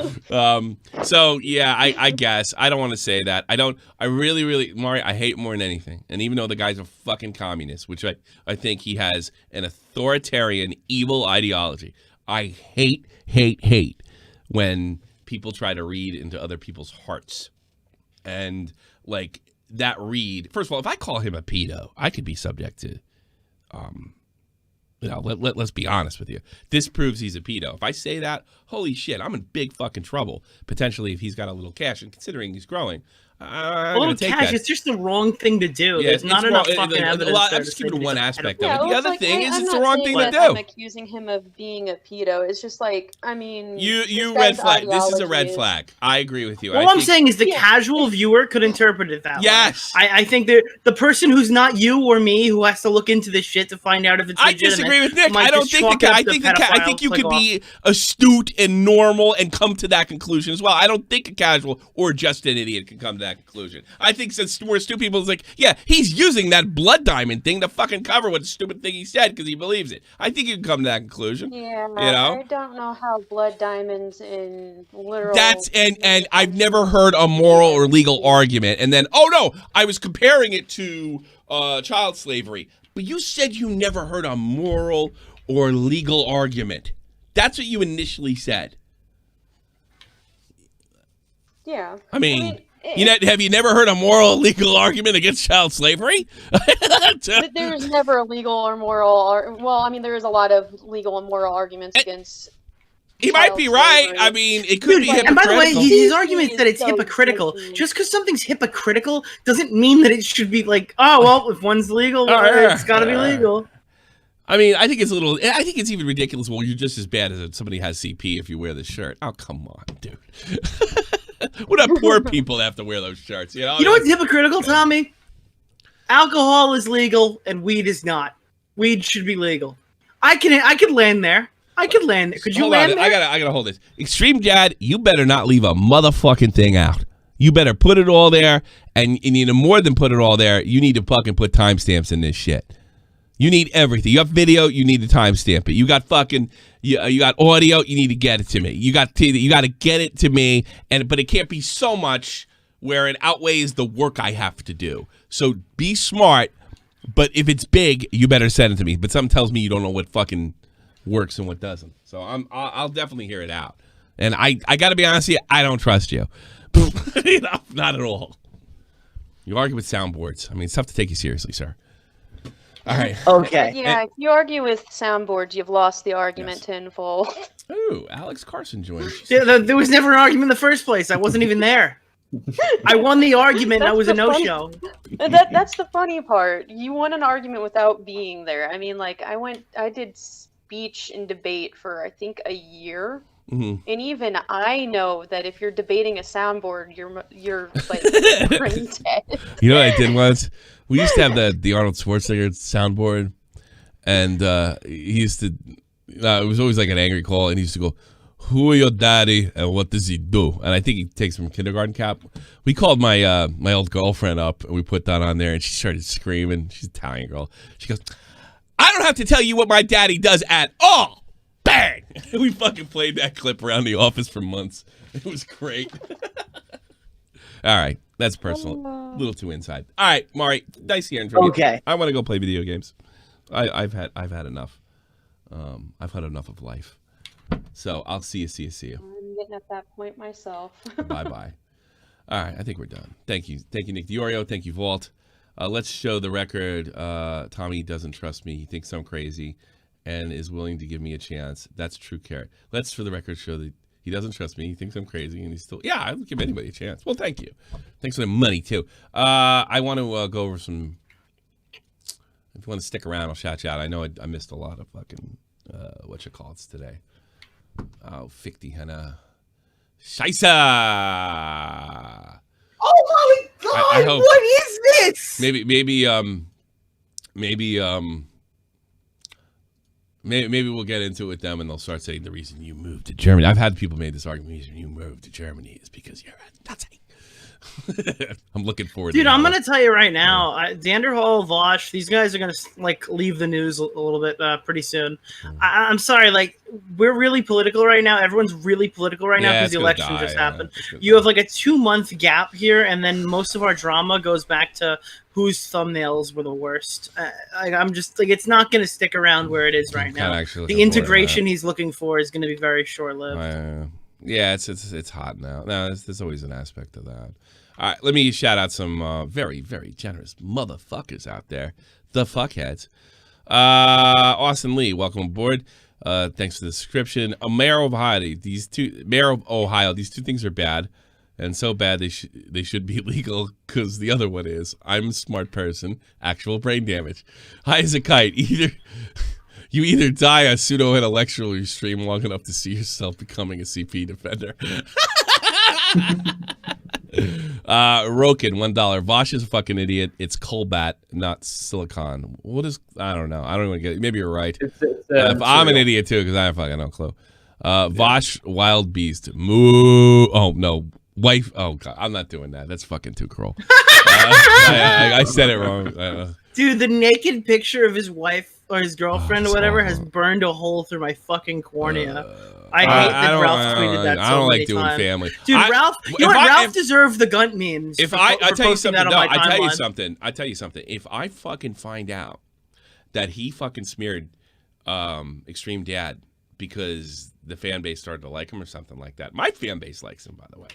So yeah, I guess I don't want to say that. I really, Mari, I hate more than anything. And even though the guy's a fucking communist, which I think he has an authoritarian, evil ideology, I hate when people try to read into other people's hearts. And that read. First of all, if I call him a pedo, I could be subject to let's be honest with you. This proves he's a pedo. If I say that, holy shit, I'm in big fucking trouble. Potentially, if he's got a little cash, and considering he's growing, it's just the wrong thing to do. Yeah, There's not enough fucking evidence. I'm just giving one aspect of it. The other thing is, I'm it's not the wrong thing to saying do. I'm accusing him of being a pedo. It's just you red flag. This is a red flag. I agree with you. All I'm saying is the casual viewer could interpret it that way. Yes. I think that the person who's not you or me who has to look into this shit to find out if it's legitimate. I disagree with Nick. I don't think I think you can be astute and normal and come to that conclusion as well. I don't think a casual or just an idiot can come to that conclusion. I think since we're stupid people, it's he's using that blood diamond thing to fucking cover what stupid thing he said because he believes it. I think you can come to that conclusion. Yeah, I don't know how blood diamonds in literal. And I've never heard a moral or legal argument. And then, I was comparing it to child slavery. But you said you never heard a moral or legal argument. That's what you initially said. Yeah. I mean have you never heard a moral or legal argument against child slavery? There's never a legal or moral. There is a lot of legal and moral arguments against. He might be right. Slavery. I mean, it could be hypocritical. And by the way, his argument is that it's hypocritical. Just because something's hypocritical doesn't mean that it should be if one's legal, it's got to be legal. I mean, I think it's even ridiculous. Well, you're just as bad as somebody has CP if you wear this shirt. Oh, come on, dude. What about poor people that have to wear those shirts? You know what's hypocritical, Tommy? Alcohol is legal and weed is not. Weed should be legal. I could land there. Could you land there? I gotta hold this. ExtremeDad, you better not leave a motherfucking thing out. You better put it all there, and you need to more than put it all there. You need to fucking put timestamps in this shit. You need everything. You got video, you need to timestamp it. You got fucking, you got audio, you need to get it to me. You got to get it to me, but it can't be so much where it outweighs the work I have to do. So be smart, but if it's big, you better send it to me. But something tells me you don't know what fucking works and what doesn't. So I'll definitely hear it out. And I got to be honest with you, I don't trust you. Not at all. You argue with soundboards. I mean, it's tough to take you seriously, sir. All right. Okay. Yeah, if you argue with soundboards, you've lost the argument tenfold. Ooh, Alex Carson joined. Yeah, there was never an argument in the first place. I wasn't even there. I won the argument. That That's was a the funny- no-show. That's the funny part. You won an argument without being there. I mean, like I did speech and debate for I think a year. Mhm. And even I know that if you're debating a soundboard, you're like brain dead. You know what I did once? We used to have the Arnold Schwarzenegger soundboard, and he used to. It was always like an angry call, and he used to go, "Who are your daddy, and what does he do?" And I think he takes from kindergarten cap. We called my my old girlfriend up, and we put that on there, and she started screaming. She's an Italian girl. She goes, "I don't have to tell you what my daddy does at all." Bang! We fucking played that clip around the office for months. It was great. All right, that's personal. A little too inside. All right, Mari, nice hearing from you. Okay. I want to go play video games. I've had enough. I've had enough of life. So I'll see you. I'm getting at that point myself. Bye. All right, I think we're done. Thank you, Nick Diorio. Thank you, Vault. Let's show the record. Tommy doesn't trust me. He thinks I'm crazy, and is willing to give me a chance. That's true, Carrot. Let's, for the record, show that he doesn't trust me. He thinks I'm crazy, and he's still. Yeah, I'll give anybody a chance. Well, thank you. Thanks for the money too. I want to go over some. If you want to stick around, I'll shout you out. I know I missed a lot of fucking whatchamacallits today. Oh, Fichty Henna. Scheisse! Oh my god! I hope, what is this? Maybe we'll get into it with them, and they'll start saying the reason you moved to Germany. I've had people make this argument. The reason you moved to Germany is because you're a Nazi. I'm looking forward. Dude, to I'm gonna tell you right now, Xanderhal, Vaush, these guys are gonna like leave the news a little bit pretty soon. I'm sorry, like we're really political right now. Everyone's really political right now because the election just happened. You have like a 2-month gap here, and then most of our drama goes back to whose thumbnails were the worst. I'm just like, it's not gonna stick around where it is right now. The integration he's looking for is gonna be very short-lived. Yeah, it's hot now. No, there's always an aspect of that. All right, let me shout out some very, very generous motherfuckers out there. The fuckheads. Austin Lee, welcome aboard. Thanks for the subscription. Mayor of Ohio, these two things are bad, and so bad they should be illegal because the other one is I'm a smart person, actual brain damage. High as a kite. You either die a pseudo-intellectual or you stream long enough to see yourself becoming a CP defender. Roken, $1. Vaush is a fucking idiot. It's Colbat, not silicon. What is? I don't know. I don't even get it. Maybe you're right. If I'm an idiot too, because I fucking no clue. Vaush, wild beast. Moo. Oh no, wife. Oh god, I'm not doing that. That's fucking too cruel. I said it wrong. Dude, the naked picture of his wife or his girlfriend or whatever has burned a hole through my fucking cornea. I hate that Ralph tweeted that. I don't like doing family. Dude, Ralph, Ralph deserved the Gunt memes. If I tell you something, I tell you something. If I fucking find out that he fucking smeared Extreme Dad because the fan base started to like him or something like that. My fan base likes him, by the way.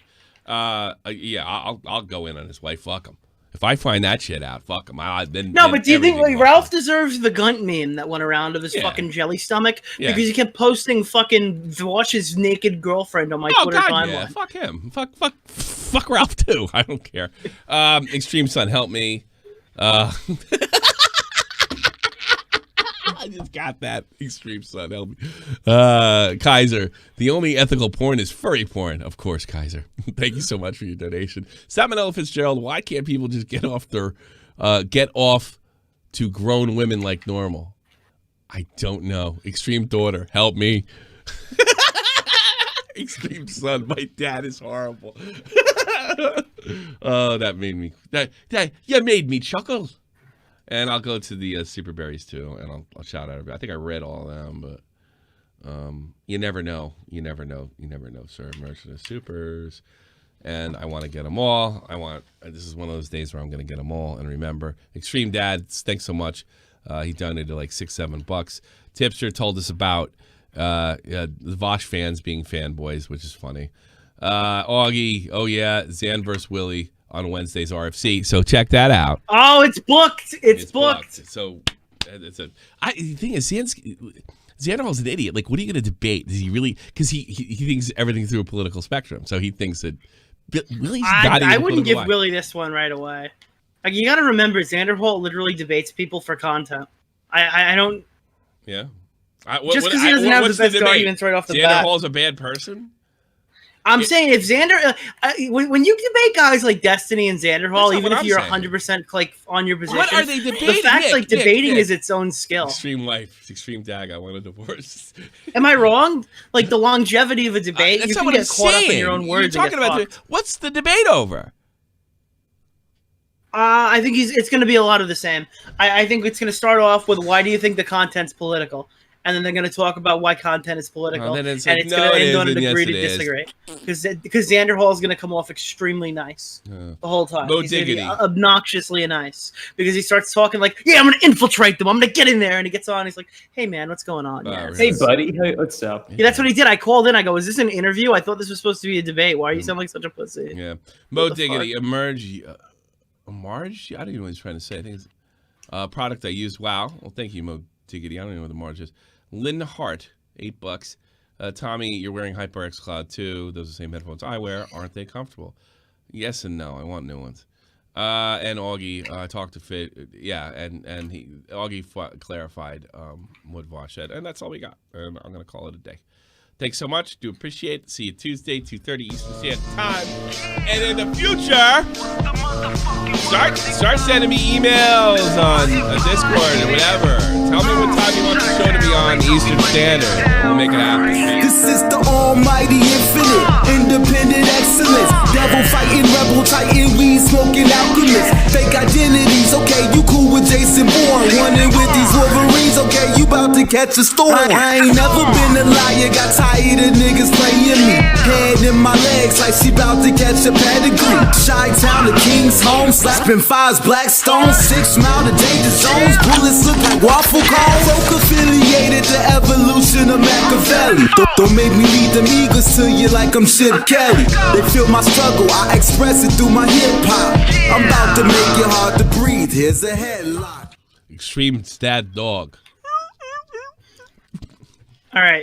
Yeah, I'll go in on his wife. Fuck him. If I find that shit out, fuck him. But do you think like Ralph deserves the Gunt meme that went around of his fucking jelly stomach because he kept posting fucking Vaush's naked girlfriend on my Twitter timeline? Yeah. Fuck him. Fuck Ralph too. I don't care. Extreme Son, help me. I just got that. Extreme Son, help me. Kaiser, the only ethical porn is furry porn. Of course, Kaiser. Thank you so much for your donation. Salmonella Fitzgerald, why can't people just get off to grown women like normal? I don't know. Extreme Daughter, help me. Extreme Son, my dad is horrible. Oh, that made me. You made me chuckle. And I'll go to the Super Berries too, and I'll shout out. I think I read all of them, but you never know. You never know, sir. Merchant of Supers, and I want to get them all. This is one of those days where I'm going to get them all. And remember, Extreme Dad, thanks so much. He donated like $6-7. Tipster told us about the Vaush fans being fanboys, which is funny. Augie, oh yeah, Zan versus Willie on Wednesday's RFC, so check that out. Oh, it's booked. It's booked. So the thing is, Xanderhal's an idiot. Like, what are you going to debate? Does he really? Because he thinks everything through a political spectrum. So he thinks that Willie's not even I wouldn't give political. Willie this one right away. Like, you got to remember, Xanderhal literally debates people for content. I don't. Yeah. Just because he doesn't have the best arguments right off the bat. Xanderhal's a bad person? I'm saying if Xander, when you debate guys like Destiny and Xanderhal, even if you're 100% like on your position, What are they debating? the fact Nick, debating Nick. is its own skill. Extreme life, extreme dag. I want a divorce. Am I wrong? Like the longevity of a debate, That's you not can what get I'm caught up in saying. your own words. You're talking about what's the debate over? I think it's going to be a lot of the same. I think it's going to start off with why do you think the content's political? And then they're going to talk about why content is political. Then it's and like, it's no, going to it end on an isn't. agree Yes, to it is. disagree. Because Xanderhal is going to come off extremely nice the whole time. Mo He's gonna be diggity. obnoxiously nice. Because he starts talking like, yeah, I'm going to infiltrate them. I'm going to get in there. And he gets on. He's like, hey, man, what's going on? Hey, buddy. Hey, what's up? Yeah, that's what he did. I called in. I go, is this an interview? I thought this was supposed to be a debate. Why are you sound like such a pussy? Yeah. Mo diggity. Emerge. Marge? I don't even know what he's trying to say. I think it's a product I use. Wow. Well, thank you, Mo diggity. I don't even know what the Marge is. Lynn Hart, $8. Tommy, you're wearing HyperX Cloud 2. Those are the same headphones I wear. Aren't they comfortable? Yes and no. I want new ones. And Augie, I talked to Fit. Yeah, and Augie clarified what Vaush said. And that's all we got. And I'm going to call it a day. Thanks so much. Do appreciate it. See you Tuesday, 2:30 Eastern Standard Time. And in the future, start sending me emails on Discord or whatever. Tell me what time you want the show to be on Eastern Standard. We'll make it happen. This is the almighty infinite, independent excellence. Devil fighting, rebel titan, weed smoking alchemist. Fake identities, okay, you cool with Jason Bourne. Running with these Wolverines, okay, you about to catch a storm. I ain't never been a liar, got tired of niggas playing me. Head in my legs like she about to catch a pedigree. Chi-Town, the King's home, slapping fives, black stones, 6 mile to danger zones. Bullets look like waffle cones. Folk affiliated the evolution of Machiavelli. Don't make me lead them eagles to you like I'm Chip Kelly. They feel my struggle, I express it through my hip hop. I'm about to make it hard to breathe. Here's a headline. ExtremeDad Dog. All right.